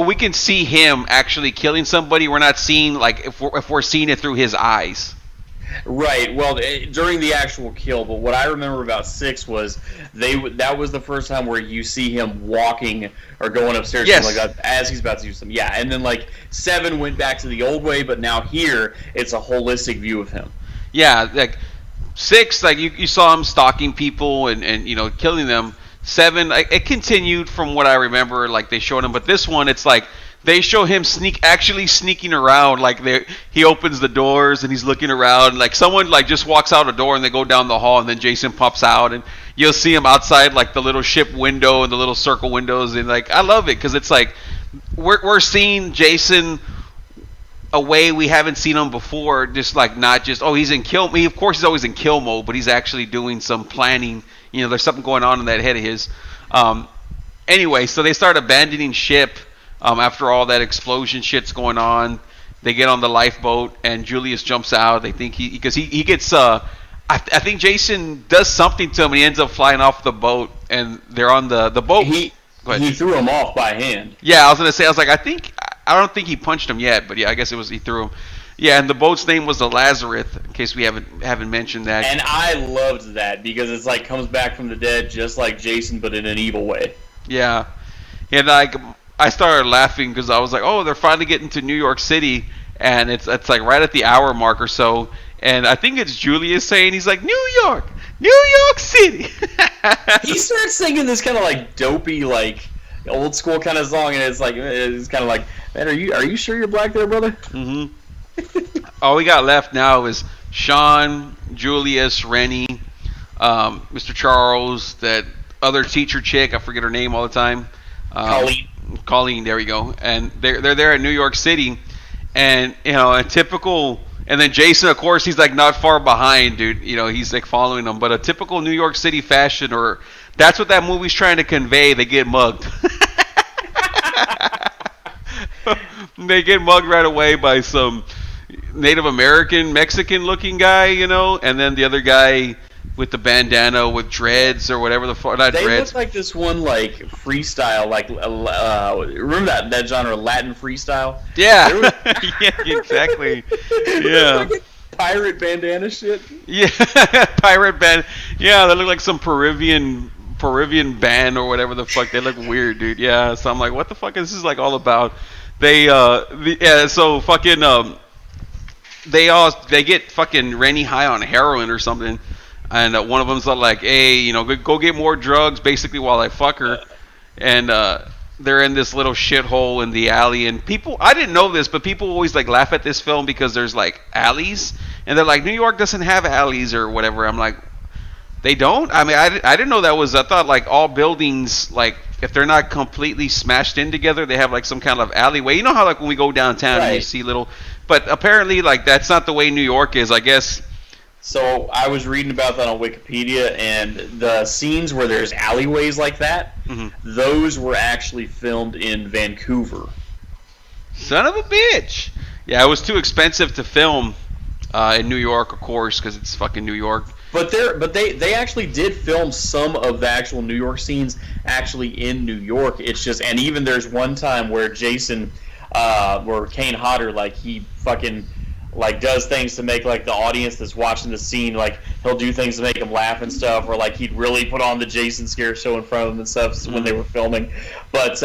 we can see him actually killing somebody. We're not seeing like if we're seeing it through his eyes. Right. Well, during the actual kill, but what I remember about 6 was that was the first time where you see him walking or going upstairs, yes, like that, as he's about to do something. Yeah, and then like 7 went back to the old way, but now here it's a holistic view of him. Yeah, like 6, like you saw him stalking people and killing them. 7, it continued from what I remember, like they showed him, but this one it's like they show him actually sneaking around, like he opens the doors and he's looking around, like someone like just walks out a door and they go down the hall and then Jason pops out and you'll see him outside like the little ship window and the little circle windows, and like I love it because it's like we're seeing Jason a way we haven't seen him before, just like not just he's in kill. Of course he's always in kill mode, but he's actually doing some planning. There's something going on in that head of his. Anyway, so they start abandoning ship after all that explosion shit's going on. They get on the lifeboat and Julius jumps out. They think he gets I think Jason does something to him and he ends up flying off the boat, and they're on the boat. He threw him off by hand. Yeah, I was gonna say, I don't think he punched him yet, but yeah, I guess he threw him. Yeah, and the boat's name was the Lazarus, in case we haven't mentioned that. And I loved that because it's like comes back from the dead just like Jason, but in an evil way. Yeah, and like I started laughing because I was like, oh, they're finally getting to New York City, and it's like right at the hour mark or so, and I think it's Julius saying, he's like, New York City. He starts singing this kind of like dopey, like old school kind of song, and it's kind of like, man, are you sure you're black there, brother? Mm-hmm. All we got left now is Sean, Julius, Rennie, Mr. Charles, that other teacher chick, I forget her name all the time. Colleen, there we go. And they're there in New York City, and a typical. And then Jason, of course, he's like not far behind, dude. He's like following them. But a typical New York City fashion, or that's what that movie's trying to convey. They get mugged. They get mugged right away by some Native American, Mexican-looking guy, and then the other guy with the bandana with dreads or whatever the fuck. Not they dreads. Look like this one like freestyle, like remember that genre Latin freestyle? Yeah, yeah, exactly. Yeah, pirate bandana shit. Yeah, pirate band. Yeah, they look like some Peruvian band or whatever the fuck. They look weird, dude. Yeah, so I'm like, what the fuck is this like all about? So fucking they get fucking Rennie high on heroin or something, and one of them's like, hey, go get more drugs, basically, while I fuck her, and they're in this little shithole in the alley, and I didn't know this, but people always like laugh at this film because there's like alleys, and they're like, New York doesn't have alleys or whatever. I'm like, they don't? I mean, I didn't know that was. I thought like all buildings, like if they're not completely smashed in together, they have like some kind of alleyway. You know how like when we go downtown and you see little, but apparently like that's not the way New York is, I guess. So I was reading about that on Wikipedia, and the scenes where there's alleyways like that, those were actually filmed in Vancouver. Son of a bitch! Yeah, it was too expensive to film in New York, of course, because it's fucking New York. But they actually did film some of the actual New York scenes actually in New York. It's just, and even there's one time where Jason, where Kane Hodder, like he fucking like does things to make like the audience that's watching the scene, like he'll do things to make them laugh and stuff, or like he'd really put on the Jason scare show in front of them and stuff when they were filming. But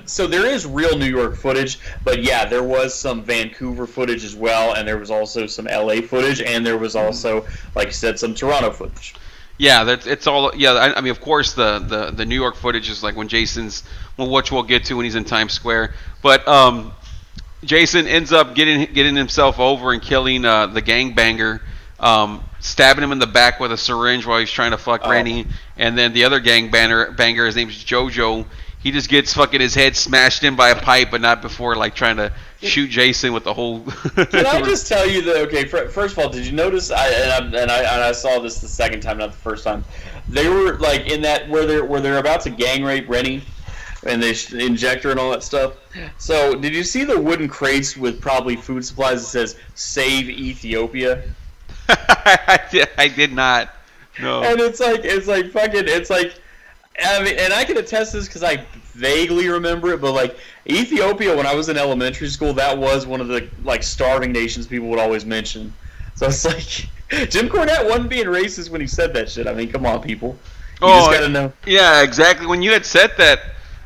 so there is real New York footage, but yeah, there was some Vancouver footage as well, and there was also some LA footage, and there was also, like you said, some Toronto footage. Yeah, it's all. Yeah, I mean, of course, the New York footage is like when Jason's, which we'll get to when he's in Times Square. But Jason ends up getting himself over and killing the gangbanger, stabbing him in the back with a syringe while he's trying to fuck Rennie, and then the other gangbanger, his name's JoJo. He just gets fucking his head smashed in by a pipe, but not before like trying to shoot Jason with the whole. Can I just tell you that? Okay, first of all, did you notice? I saw this the second time, not the first time. They were like in that where they're about to gang rape Rennie, and they inject her and all that stuff. So did you see the wooden crates with probably food supplies that says "Save Ethiopia"? I did not. No. And it's like, I mean, and I can attest this because I vaguely remember it, but like Ethiopia, when I was in elementary school, that was one of the like starving nations people would always mention. So it's like Jim Cornette wasn't being racist when he said that shit. I mean, come on, people. You just gotta know. Yeah, exactly. When you had said that,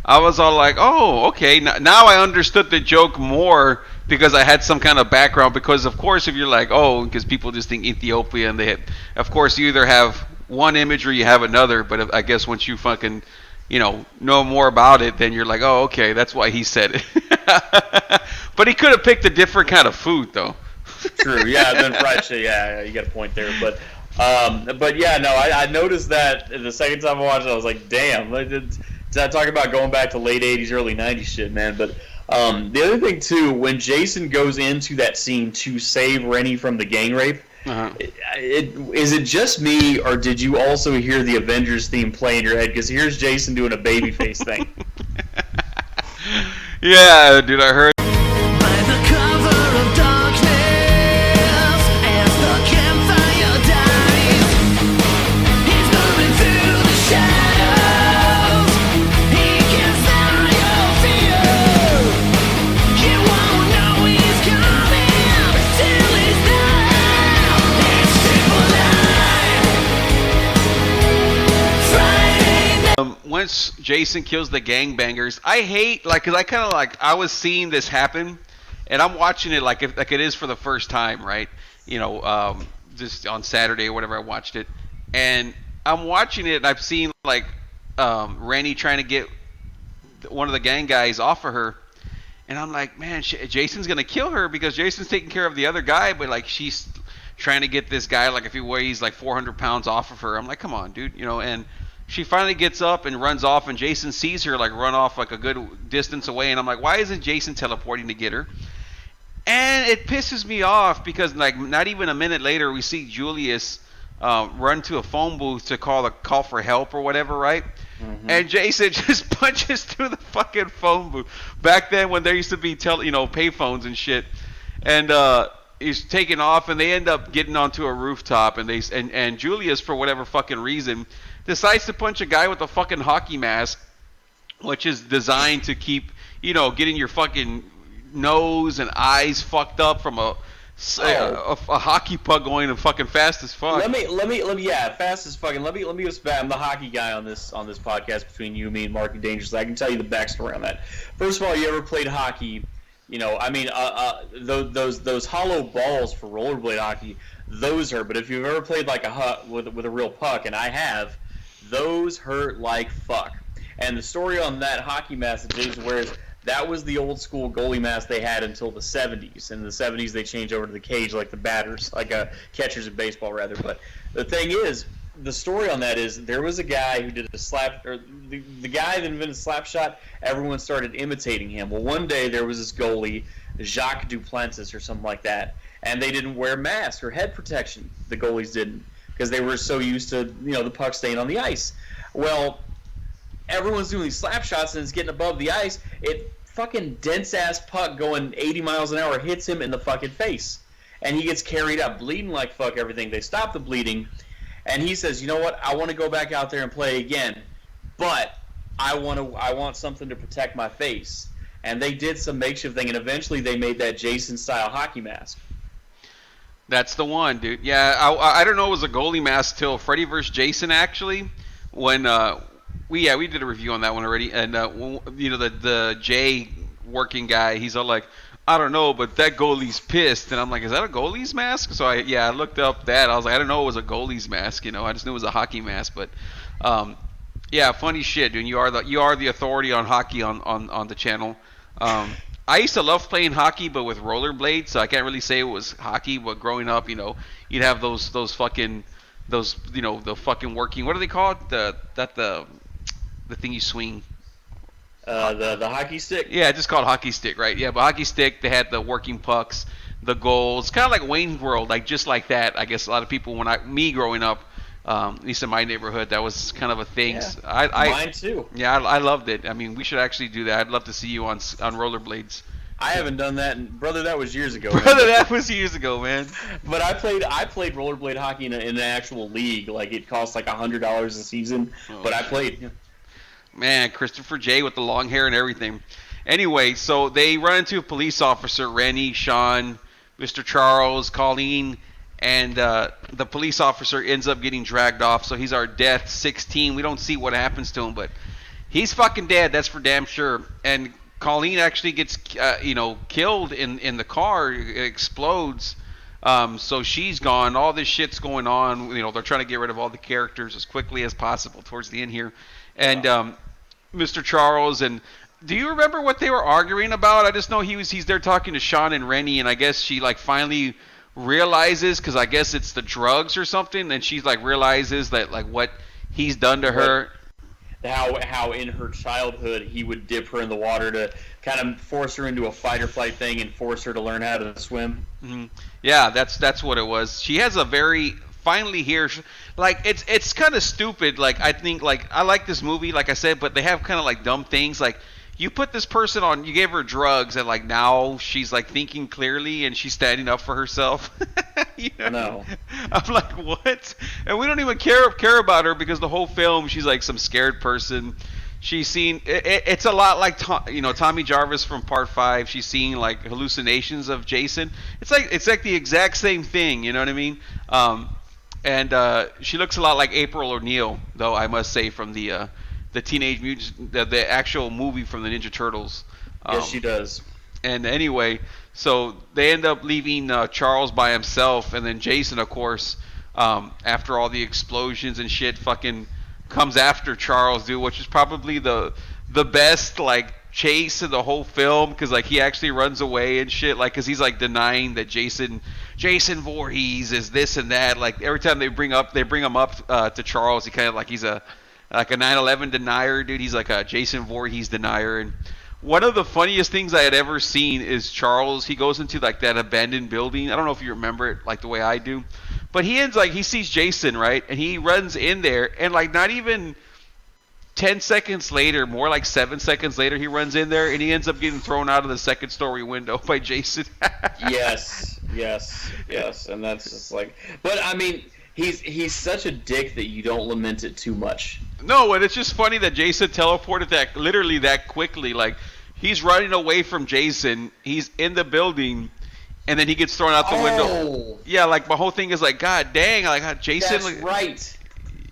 I was all like, oh, okay. Now I understood the joke more because I had some kind of background. Because, of course, if you're like, oh, because people just think Ethiopia and they have, of course, you either have one image or you have another. But I guess once you fucking, know more about it, then you're like, oh, okay, that's why he said it. But he could have picked a different kind of food, though. True, yeah, then fried shit, yeah, you got a point there. But yeah, no, I noticed that the second time I watched it, I was like, damn. Talk about going back to late 80s, early 90s shit, man. But the other thing, too, when Jason goes into that scene to save Rennie from the gang rape, is it just me, or did you also hear the Avengers theme play in your head? Because here's Jason doing a babyface thing. Yeah, dude, I heard. Once Jason kills the gangbangers, I hate because I kind of I was seeing this happen, and I'm watching it like it is for the first time, right? Just on Saturday or whatever I watched it, and I'm watching it and I've seen Rennie trying to get one of the gang guys off of her, and I'm like, man, Jason's gonna kill her because Jason's taking care of the other guy, but she's trying to get this guy if he weighs 400 pounds off of her. I'm like, come on, dude, and she finally gets up and runs off, and Jason sees her run off a good distance away, and I'm like, why isn't Jason teleporting to get her? And it pisses me off because not even a minute later we see Julius run to a phone booth to call for help or whatever, right? Mm-hmm. And Jason just punches through the fucking phone booth. Back then when there used to be pay phones and shit, and he's taking off, and they end up getting onto a rooftop, and Julius, for whatever fucking reason, decides to punch a guy with a fucking hockey mask, which is designed to keep, getting your fucking nose and eyes fucked up from a hockey puck going and fucking fast as fuck. Let me, yeah, fast as fucking. Let me just, I'm the hockey guy on this podcast between you, me, and Marky Dangerous. I can tell you the backstory on that. First of all, you ever played hockey? Those hollow balls for rollerblade hockey, those hurt. But if you've ever played with a real puck, and I have, those hurt like fuck. And the story on that hockey mask that Jason wears, that was the old school goalie mask they had until the 70s. In the 70s, they changed over to the cage like the batters, catchers in baseball, rather. But the thing is, the story on that is there was a guy who did a slap, or the guy that invented slap shot, everyone started imitating him. Well, one day there was this goalie, Jacques Duplantis or something like that, and they didn't wear masks or head protection. The goalies didn't, because they were so used to, the puck staying on the ice. Well, everyone's doing these slap shots and it's getting above the ice. It fucking dense-ass puck going 80 miles an hour hits him in the fucking face. And he gets carried up, bleeding like fuck everything. They stop the bleeding, and he says, you know what, I want to go back out there and play again, but I want something to protect my face. And they did some makeshift thing, and eventually they made that Jason-style hockey mask. That's the one, dude. Yeah, I don't know it was a goalie mask till Freddy vs. Jason, actually, when we did a review on that one already, and the Jay working guy, he's all like, I don't know, but that goalie's pissed, and I'm like, is that a goalie's mask? So I looked up that. I was like, I didn't know it was a goalie's mask, I just knew it was a hockey mask, but yeah, funny shit, dude. You are the authority on hockey on the channel. I used to love playing hockey, but with rollerblades, so I can't really say it was hockey. But growing up, you'd have those fucking the fucking working. What do they call it? The thing you swing. The hockey stick. Yeah, just called hockey stick, right? Yeah, but hockey stick. They had the working pucks, the goals, kind of like Wayne's World, just like that. I guess a lot of people me growing up. At least in my neighborhood, that was kind of a thing. Yeah, mine too. Yeah, I loved it. I mean, we should actually do that. I'd love to see you on rollerblades. I haven't done that, brother. That was years ago. Brother, that was years ago, man. But I played rollerblade hockey in an actual league. Like it cost like $100 a season, but I played. Man, Christopher J with the long hair and everything. Anyway, so they run into a police officer, Rennie, Sean, Mr. Charles, Colleen, and the police officer ends up getting dragged off. So he's our death, 16. We don't see what happens to him, but he's fucking dead. That's for damn sure. And Colleen actually gets, killed in the car. It explodes. So she's gone. All this shit's going on. They're trying to get rid of all the characters as quickly as possible towards the end here. And Mr. Charles and do you remember what they were arguing about? I just know he's there talking to Sean and Rennie, and I guess she finally realizes, because I guess it's the drugs or something, and she realizes that what he's done to her. How in her childhood he would dip her in the water to kind of force her into a fight or flight thing and force her to learn how to swim. Mm-hmm. Yeah, that's what it was. She has a very finally here, it's kind of stupid. I think I like this movie, like I said, but they have kind of dumb things you put this person on, you gave her drugs, and now she's thinking clearly and she's standing up for herself. No. I'm like, what? And we don't even care about her because the whole film she's some scared person. She's seen it's a lot like Tommy Jarvis from Part 5. She's seeing hallucinations of Jason. It's like the exact same thing. You know what I mean? And she looks a lot like April O'Neil, though, I must say, from the Teenage Mutants, the actual movie from the Ninja Turtles. Yes, she does. And anyway, so they end up leaving Charles by himself, and then Jason, of course, after all the explosions and shit, fucking comes after Charles, dude, which is probably the best chase in the whole film, because he actually runs away and shit, because he's denying that Jason Voorhees is this and that. Every time they bring him up to Charles, he kind of he's a 9/11 denier, dude. He's a Jason Voorhees denier. And one of the funniest things I had ever seen is Charles. He goes into that abandoned building. I don't know if you remember it the way I do, but he ends he sees Jason, right, and he runs in there, and not even 10 seconds later, more like 7 seconds later, he runs in there and he ends up getting thrown out of the second-story window by Jason. Yes, and that's just but I mean. He's such a dick that you don't lament it too much. No, and it's just funny that Jason teleported that quickly. He's running away from Jason. He's in the building, and then he gets thrown out the window. Yeah, my whole thing is God dang, Jason. That's right.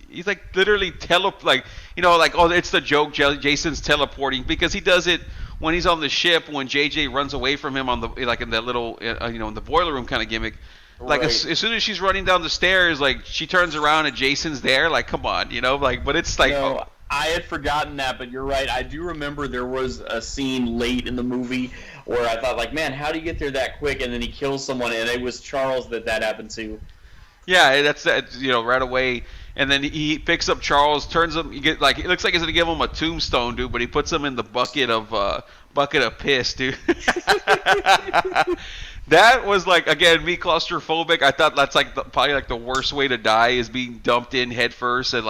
He's literally it's the joke. Jason's teleporting because he does it when he's on the ship. When JJ runs away from him on the in that little in the boiler room kind of gimmick. Right. As soon as she's running down the stairs, she turns around and Jason's there. Come on, but it's No, I had forgotten that, but you're right. I do remember there was a scene late in the movie where I thought, man, how do you get there that quick? And then he kills someone, and it was Charles that happened to. Yeah, that's right away. And then he picks up Charles, turns him. You get it looks like he's gonna give him a tombstone, dude. But he puts him in the bucket of piss, dude. That was again, me claustrophobic. I thought that's probably the worst way to die is being dumped in head first and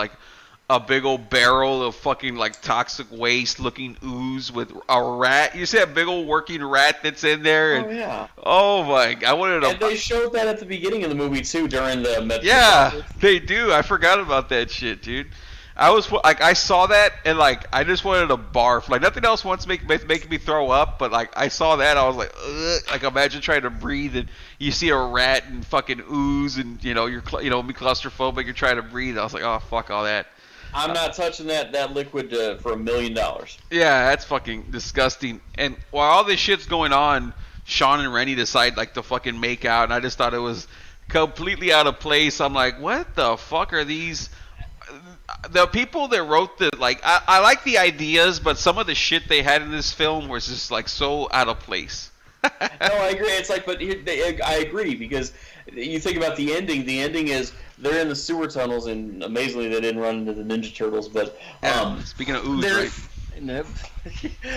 a big old barrel of fucking toxic waste looking ooze with a rat. You see that big old working rat that's in there? And, oh yeah. Oh my! I wanted to. And they showed that at the beginning of the movie too, during the Metro. Yeah, they do. I forgot about that shit, dude. I was I saw that and I just wanted to barf. Nothing else wants to make me throw up, but I saw that, I was ugh. Imagine trying to breathe and you see a rat and fucking ooze and you're me claustrophobic, you're trying to breathe. I was oh fuck all that. I'm not touching that liquid for $1 million. Yeah, that's fucking disgusting. And while all this shit's going on, Sean and Rennie decide to fucking make out, and I just thought it was completely out of place. I'm what the fuck are these? The people that wrote I like the ideas, but some of the shit they had in this film was just so out of place. No, I agree. It's but I agree because you think about the ending. The ending is they're in the sewer tunnels, and amazingly they didn't run into the Ninja Turtles. But speaking of ooze, right?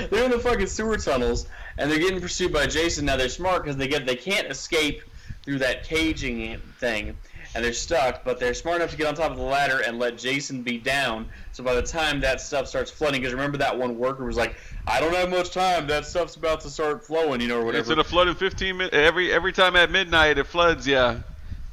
They're in the fucking sewer tunnels, and they're getting pursued by Jason. Now they're smart because they can't escape through that caging thing. and they're stuck, but they're smart enough to get on top of the ladder and let Jason be down. So by the time that stuff starts flooding, because remember that one worker was like, I don't have much time, that stuff's about to start flowing, or whatever. It's going to flood in 15 minutes. Every time at midnight it floods, yeah.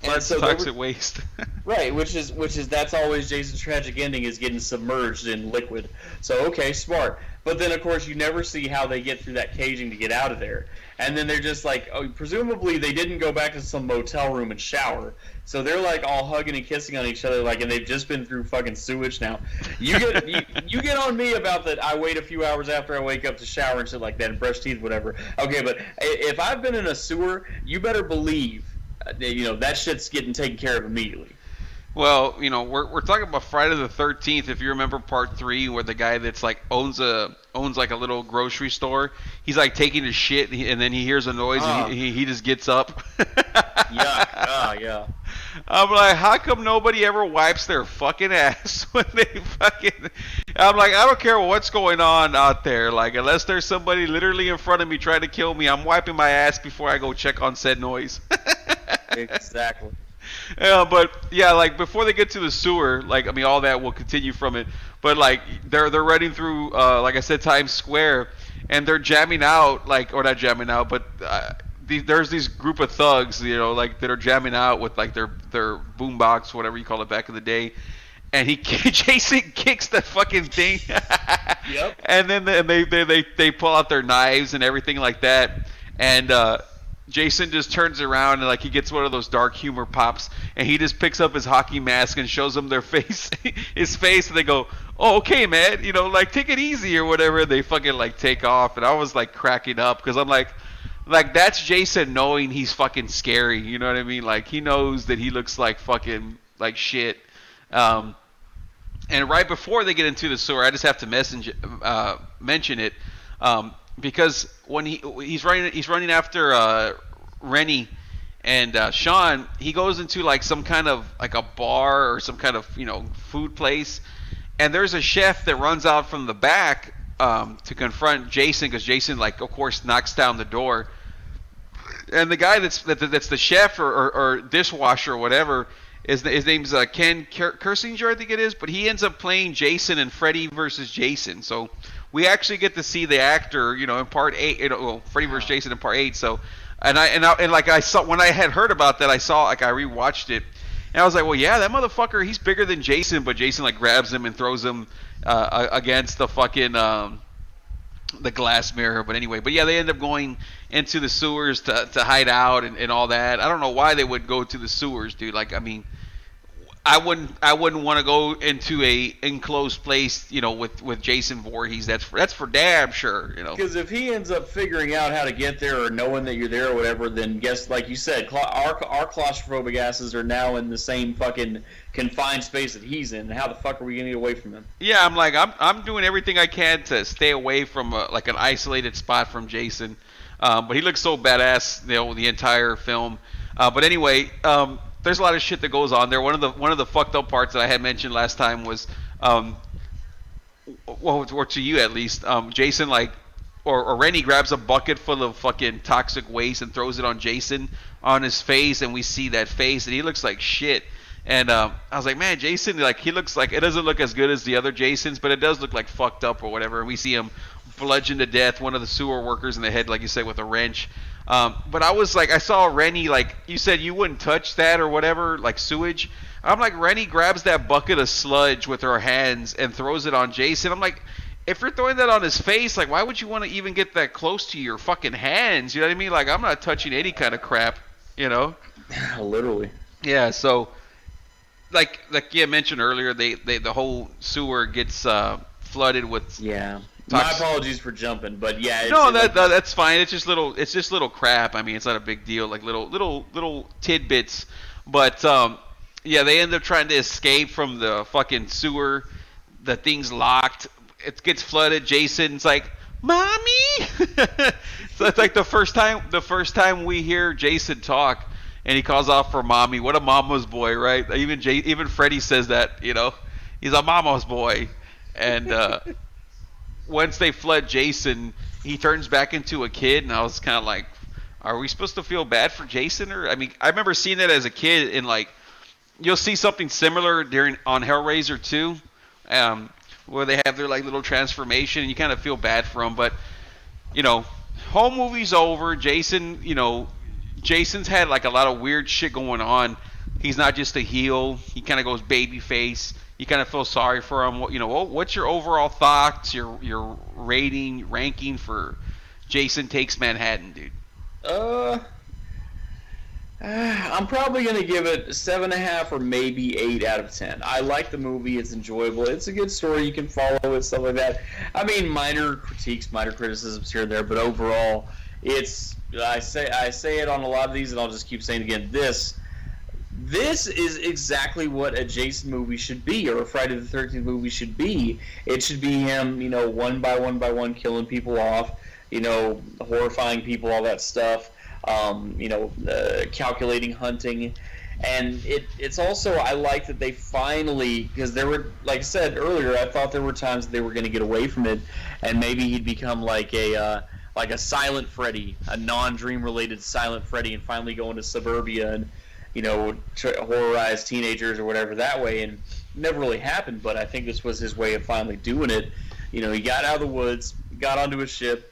Floods toxic waste. Right, which is that's always Jason's tragic ending, is getting submerged in liquid. So okay, smart. But then of course you never see how they get through that caging to get out of there. And then they're just like, presumably they didn't go back to some motel room and shower. So they're like all hugging and kissing on each other, like, and they've just been through fucking sewage now. You get on me about that. I wait a few hours after I wake up to shower and shit like that and brush teeth, whatever. Okay, but if I've been in a sewer, you better believe, that shit's getting taken care of immediately. Well, we're talking about Friday the 13th. If you remember part 3, where the guy that's like owns like a little grocery store, he's like taking a shit, and then he hears a noise, and he just gets up. Yeah. I'm like, how come nobody ever wipes their fucking ass when they fucking? I'm like, I don't care what's going on out there. Like, unless there's somebody literally in front of me trying to kill me, I'm wiping my ass before I go check on said noise. Exactly. Yeah, but yeah, like before they get to the sewer, like I mean, all that will continue from it. But like they're running through, like I said, Times Square, and they're jamming out, or not jamming out, but there's these group of thugs, like that are jamming out with like their boombox, whatever you call it back in the day. And Jason kicks the fucking thing. Yep. And then they pull out their knives and everything like that, and Jason just turns around and like he gets one of those dark humor pops, and he just picks up his hockey mask and shows them their face, his face, and they go, "Oh, okay, man, like take it easy or whatever." They fucking like take off, and I was like cracking up because I'm like that's Jason knowing he's fucking scary. You know what I mean? Like he knows that he looks like fucking like shit. And right before they get into the sewer, I just have to mention it. Because when he's running after Rennie and Sean, he goes into like some kind of like a bar or some kind of food place, and there's a chef that runs out from the back to confront Jason, because Jason, like, of course, knocks down the door, and the guy that's the chef or dishwasher or whatever. His name's Ken Kersinger, I think it is, but he ends up playing Jason in Freddy vs. Jason. So we actually get to see the actor, in part 8, Freddy vs. Jason in part 8. So, and like I saw when I had heard about that, I rewatched it, and I was like, well, yeah, that motherfucker, he's bigger than Jason, but Jason like grabs him and throws him against the fucking the glass mirror. But anyway, yeah, they end up going into the sewers to hide out and all that. I don't know why they would go to the sewers, dude. Like, I mean, I wouldn't want to go into a enclosed place, with Jason Voorhees. That's for damn sure, Because if he ends up figuring out how to get there or knowing that you're there or whatever, then guess, like you said, our claustrophobic asses are now in the same fucking confined space that he's in. How the fuck are we gonna get away from him? Yeah, I'm like, I'm doing everything I can to stay away from like an isolated spot from Jason. But he looks so badass, the entire film. But anyway, there's a lot of shit that goes on there. One of the fucked up parts that I had mentioned last time was, or to you at least, Jason or Rennie grabs a bucket full of fucking toxic waste and throws it on Jason on his face, and we see that face, and he looks like shit. And I was like, man, Jason, like he looks like, it doesn't look as good as the other Jasons, but it does look like fucked up or whatever. And we see him bludgeon to death one of the sewer workers in the head, like you said, with a wrench. But I was like, I saw Rennie, like you said, you wouldn't touch that or whatever, like sewage. I'm like, Rennie grabs that bucket of sludge with her hands and throws it on Jason. I'm like, if you're throwing that on his face, like, why would you want to even get that close to your fucking hands? You know what I mean? Like, I'm not touching any kind of crap, Literally. Yeah. So, like you mentioned earlier, the whole sewer gets flooded with. Yeah. My apologies for jumping, but yeah. That's fine. It's just little crap. I mean, it's not a big deal. Like little tidbits, but yeah, they end up trying to escape from the fucking sewer. The thing's locked. It gets flooded. Jason's like, "Mommy!" So it's like the first time we hear Jason talk, and he calls out for mommy. What a mama's boy, right? Even Freddy says that. He's a mama's boy, and. Once they flood Jason, he turns back into a kid, and I was kind of like, are we supposed to feel bad for Jason? Or I mean, I remember seeing that as a kid in like you'll see something similar on Hellraiser 2, where they have their like little transformation, and you kind of feel bad for them. But whole movie's over. Jason's had like a lot of weird shit going on. He's not just a heel. He kind of goes babyface. You kind of feel sorry for him. What's your overall thoughts? Your ranking for Jason Takes Manhattan, dude? I'm probably going to give it 7.5 or maybe 8 out of 10. I like the movie. It's enjoyable. It's a good story. You can follow it, stuff like that. I mean, minor critiques, minor criticisms here and there, but overall, I say it on a lot of these, and I'll just keep saying it again. This is exactly what a Jason movie should be, or a Friday the 13th movie should be. It should be him, one by one, killing people off, horrifying people, all that stuff. Calculating hunting, and it's also, I like that they finally, because there were, like I said earlier, I thought there were times that they were going to get away from it, and maybe he'd become like a Silent Freddy, a non-dream related Silent Freddy, and finally go into suburbia and horrorize teenagers or whatever that way, and it never really happened. But I think this was his way of finally doing it. He got out of the woods, got onto a ship,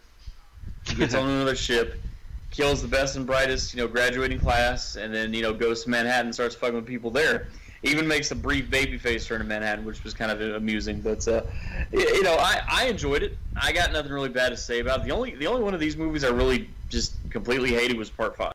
gets on another ship, kills the best and brightest, graduating class, and then, goes to Manhattan and starts fucking with people there. Even makes a brief babyface turn to Manhattan, which was kind of amusing. But, I enjoyed it. I got nothing really bad to say about it. The only one of these movies I really just completely hated was Part 5.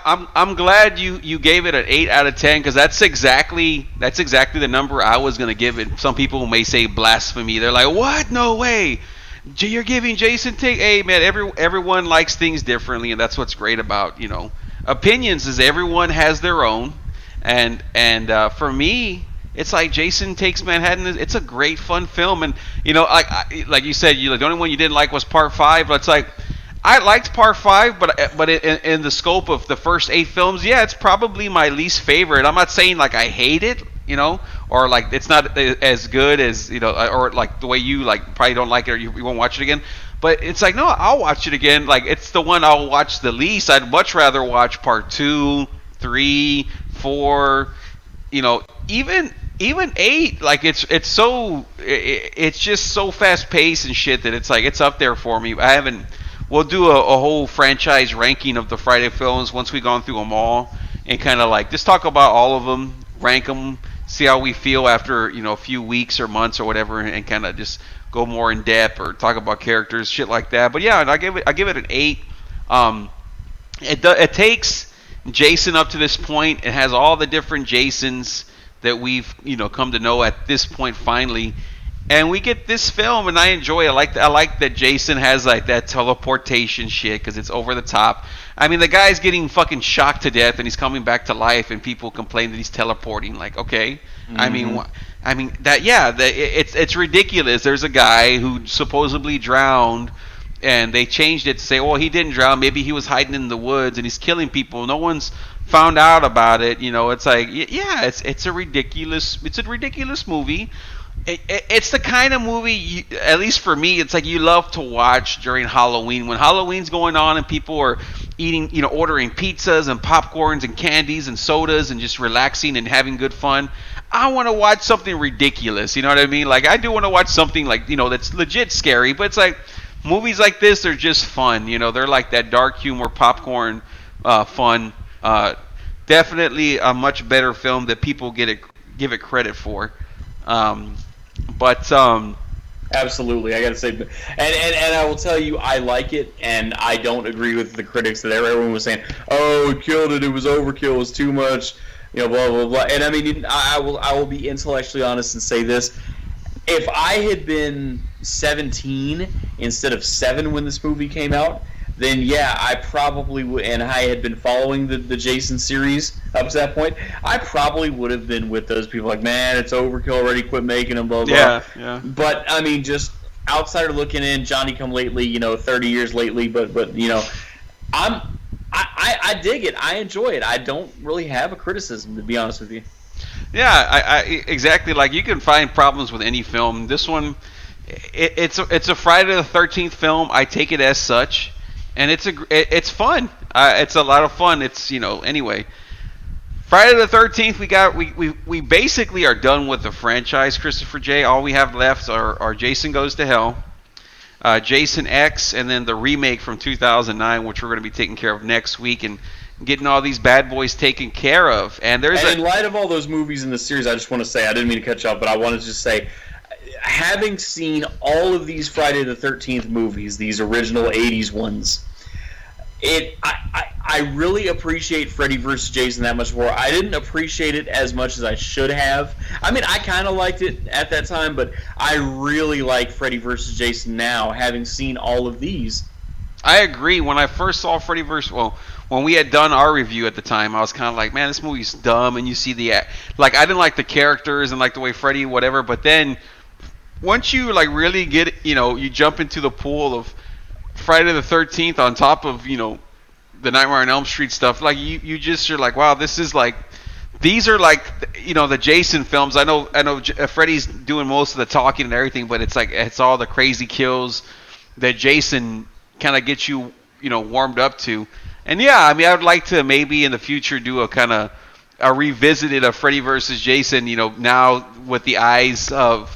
I'm glad you gave it an 8 out of 10, because that's exactly the number I was gonna give it. Some people may say blasphemy. They're like, what? No way. You're giving Jason take? Hey man, everyone likes things differently, and that's what's great about opinions, is everyone has their own. And for me, it's like Jason Takes Manhattan. It's a great fun film, and like you said, the only one you didn't like was Part 5. But it's like, I liked Part 5, but in the scope of the first 8 films, yeah, it's probably my least favorite. I'm not saying like I hate it, or like it's not as good as, or like the way you like probably don't like it, or you won't watch it again. But it's like, no, I'll watch it again. Like, it's the one I'll watch the least. I'd much rather watch Part 2, 3, 4, even 8. Like, it's just so fast paced and shit that it's like, it's up there for me. We'll do a whole franchise ranking of the Friday films once we've gone through them all, and kind of like just talk about all of them, rank them, see how we feel after a few weeks or months or whatever, and kind of just go more in depth or talk about characters, shit like that. But yeah, I give it an 8. It takes Jason up to this point. It has all the different Jasons that we've come to know at this point finally. And we get this film, and I enjoy it. I like that Jason has like that teleportation shit, because it's over the top. I mean, the guy's getting fucking shocked to death, and he's coming back to life, and people complain that he's teleporting. Like, okay, mm-hmm. It's ridiculous. There's a guy who supposedly drowned, and they changed it to say, oh, he didn't drown. Maybe he was hiding in the woods, and he's killing people. No one's found out about it. It's like, yeah, it's a ridiculous movie. It's the kind of movie, at least for me, it's like you love to watch during Halloween. When Halloween's going on and people are eating, ordering pizzas and popcorns and candies and sodas and just relaxing and having good fun, I want to watch something ridiculous. You know what I mean? Like, I do want to watch something like, that's legit scary. But it's like, movies like this are just fun. They're like that dark humor, popcorn fun. Definitely a much better film that people give it credit for. Absolutely, I gotta say, and I will tell you, I like it, and I don't agree with the critics that everyone was saying, oh, it killed it was overkill, it was too much, blah blah blah. And I mean, I will be intellectually honest and say this: if I had been 17 instead of 7 when this movie came out, then yeah, I probably would, and I had been following the Jason series up to that point, I probably would have been with those people like, man, it's overkill already, quit making them, blah, blah. Yeah. But, I mean, just outsider looking in, Johnny come lately, 30 years lately, but I dig it. I enjoy it. I don't really have a criticism, to be honest with you. Yeah, I exactly. Like, you can find problems with any film. This one, it's a Friday the 13th film. I take it as such. and it's fun. It's a lot of fun. It's anyway. Friday the 13th, we basically are done with the franchise, Christopher J. All we have left are Jason Goes to Hell, Jason X, and then the remake from 2009, which we're going to be taking care of next week, and getting all these bad boys taken care of. And in light of all those movies in the series, I just want to say, I didn't mean to cut you off, but I wanted to just say, having seen all of these Friday the 13th movies, these original 80s ones, I really appreciate Freddy vs. Jason that much more. I didn't appreciate it as much as I should have. I mean, I kind of liked it at that time, but I really like Freddy vs. Jason now, having seen all of these. I agree. When I first saw Freddy vs. When we had done our review at the time, I was kind of like, man, this movie's dumb, and you see I didn't like the characters and like the way Freddy, whatever, but then once you really get, you jump into the pool of Friday the 13th on top of, the Nightmare on Elm Street stuff, you're like, wow, this is these are the Jason films. I know Freddy's doing most of the talking and everything, but it's all the crazy kills that Jason kind of gets you, warmed up to. And yeah, I mean, I would like to maybe in the future do a revisited of Freddy versus Jason, now with the eyes of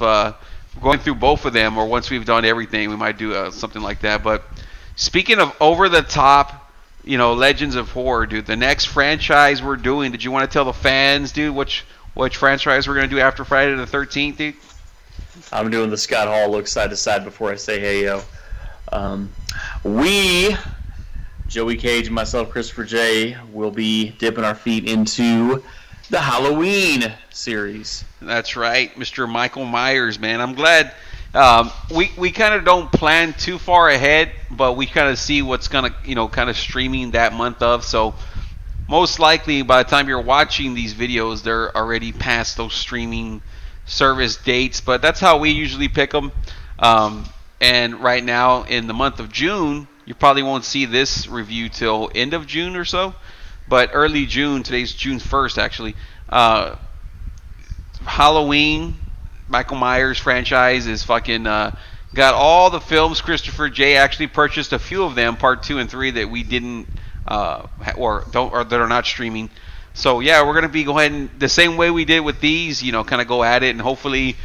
going through both of them, or once we've done everything, we might do something like that. But speaking of over the top, Legends of Horror, dude, the next franchise we're doing, did you want to tell the fans, dude, which franchise we're going to do after Friday the 13th, dude? I'm doing the Scott Hall look side to side before I say hey yo. We, Joey Cage and myself, Christopher J, will be dipping our feet into the Halloween series. That's right, Mr. Michael Myers, man. I'm glad we kind of don't plan too far ahead, but we kind of see what's gonna kind of streaming that month of. So most likely by the time you're watching these videos, they're already past those streaming service dates. But that's how we usually pick them. And right now in the month of June, you probably won't see this review till end of June or so. But early June, today's June 1st actually, Halloween, Michael Myers franchise is fucking got all the films. Christopher J actually purchased a few of them, part 2 and 3, that we didn't or that are not streaming. So yeah, we're gonna be going the same way we did with these, kind of go at it, and hopefully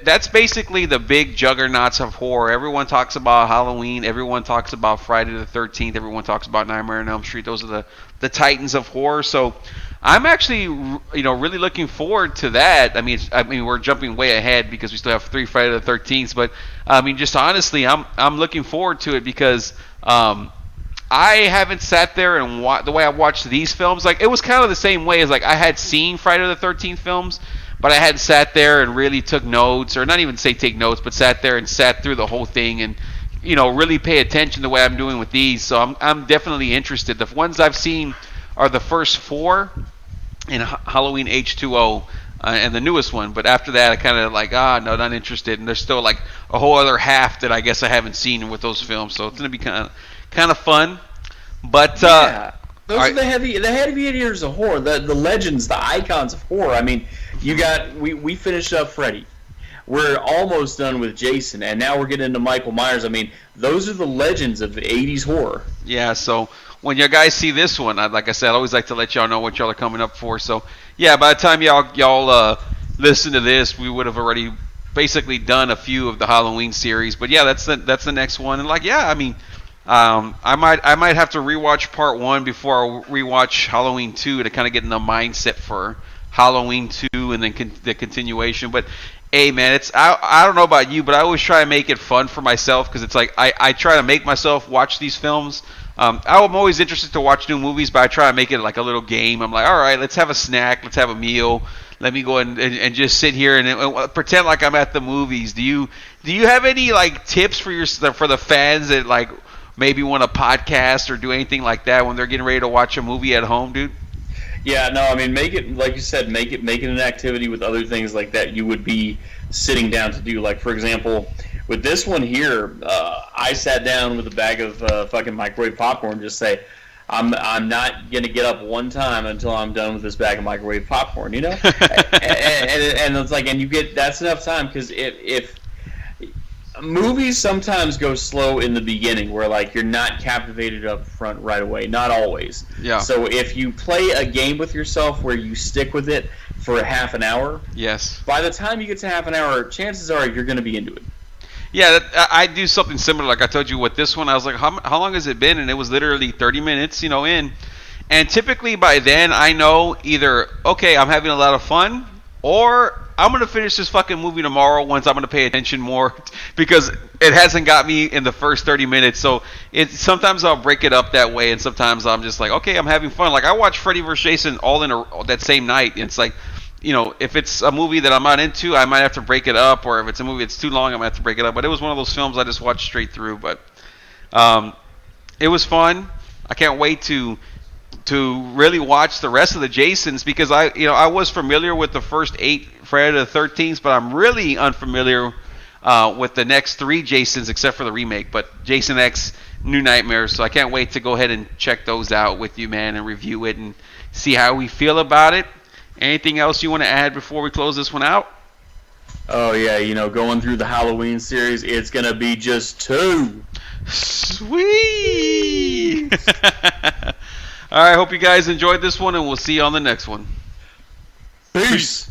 that's basically the big juggernauts of horror. Everyone talks about Halloween, everyone talks about Friday the 13th, everyone talks about Nightmare on Elm Street. Those are the titans of horror. So I'm actually, really looking forward to that. I mean, we're jumping way ahead because we still have 3 Friday the 13th, but I mean, just honestly, I'm looking forward to it because I haven't sat there and the way I watched these films. It was kind of the same way as I had seen Friday the 13th films, but I hadn't sat there and really took notes, or not even say take notes, but sat there and sat through the whole thing and really pay attention the way I'm doing with these. So I'm definitely interested. The ones I've seen are the first 4 in Halloween H2O and the newest one, but after that I kind of no, not interested. And there's still a whole other half that I guess I haven't seen with those films, so it's gonna be kind of fun. But yeah, those are the heavy hitters of horror, the legends, the icons of horror. I mean, we finished up Freddy. We're almost done with Jason, and now we're getting into Michael Myers. I mean, those are the legends of 80s horror. Yeah, so when you guys see this one, like I said, I always like to let y'all know what y'all are coming up for. So, yeah, by the time y'all listen to this, we would have already basically done a few of the Halloween series. But yeah, that's the next one. And I mean, I might have to rewatch part 1 before I rewatch Halloween 2 to kind of get in the mindset for Halloween 2 and then the continuation. But hey, man, I don't know about you, but I always try to make it fun for myself because it's I try to make myself watch these films. I'm always interested to watch new movies, but I try to make it like a little game. I'm like, all right, let's have a snack, let's have a meal. Let me go and just sit here and pretend like I'm at the movies. Do you have any tips for the fans that maybe want to podcast or do anything like that when they're getting ready to watch a movie at home, dude? Yeah, no, I mean, make it, like you said, make it an activity with other things like that you would be sitting down to do. Like, for example, with this one here, I sat down with a bag of fucking microwave popcorn and just say, I'm not going to get up one time until I'm done with this bag of microwave popcorn, and it's and you get, that's enough time, because if movies sometimes go slow in the beginning, where like you're not captivated up front right away. Not always. Yeah. So if you play a game with yourself where you stick with it for a half an hour, yes. By the time you get to half an hour, chances are you're going to be into it. Yeah, I do something similar. Like I told you with this one, I was like, how long has it been? And it was literally 30 minutes, in. And typically by then, I know either, okay, I'm having a lot of fun, or I'm going to finish this fucking movie tomorrow once I'm going to pay attention more, because it hasn't got me in the first 30 minutes. So sometimes I'll break it up that way, and sometimes I'm just like, okay, I'm having fun. Like I watched Freddy vs. Jason all in that same night. And it's like, if it's a movie that I'm not into, I might have to break it up, or if it's a movie that's too long, I might have to break it up. But it was one of those films I just watched straight through. But it was fun. I can't wait to really watch the rest of the Jasons, because I was familiar with the first 8 Friday the 13th, but I'm really unfamiliar with the next 3 Jasons except for the remake. But Jason X, New Nightmares, so I can't wait to go ahead and check those out with you, man, and review it and see how we feel about it. Anything else you want to add before we close this one out? Oh yeah, going through the Halloween series, it's gonna be just 2. Sweet. All right, hope you guys enjoyed this one, and we'll see you on the next one. Peace.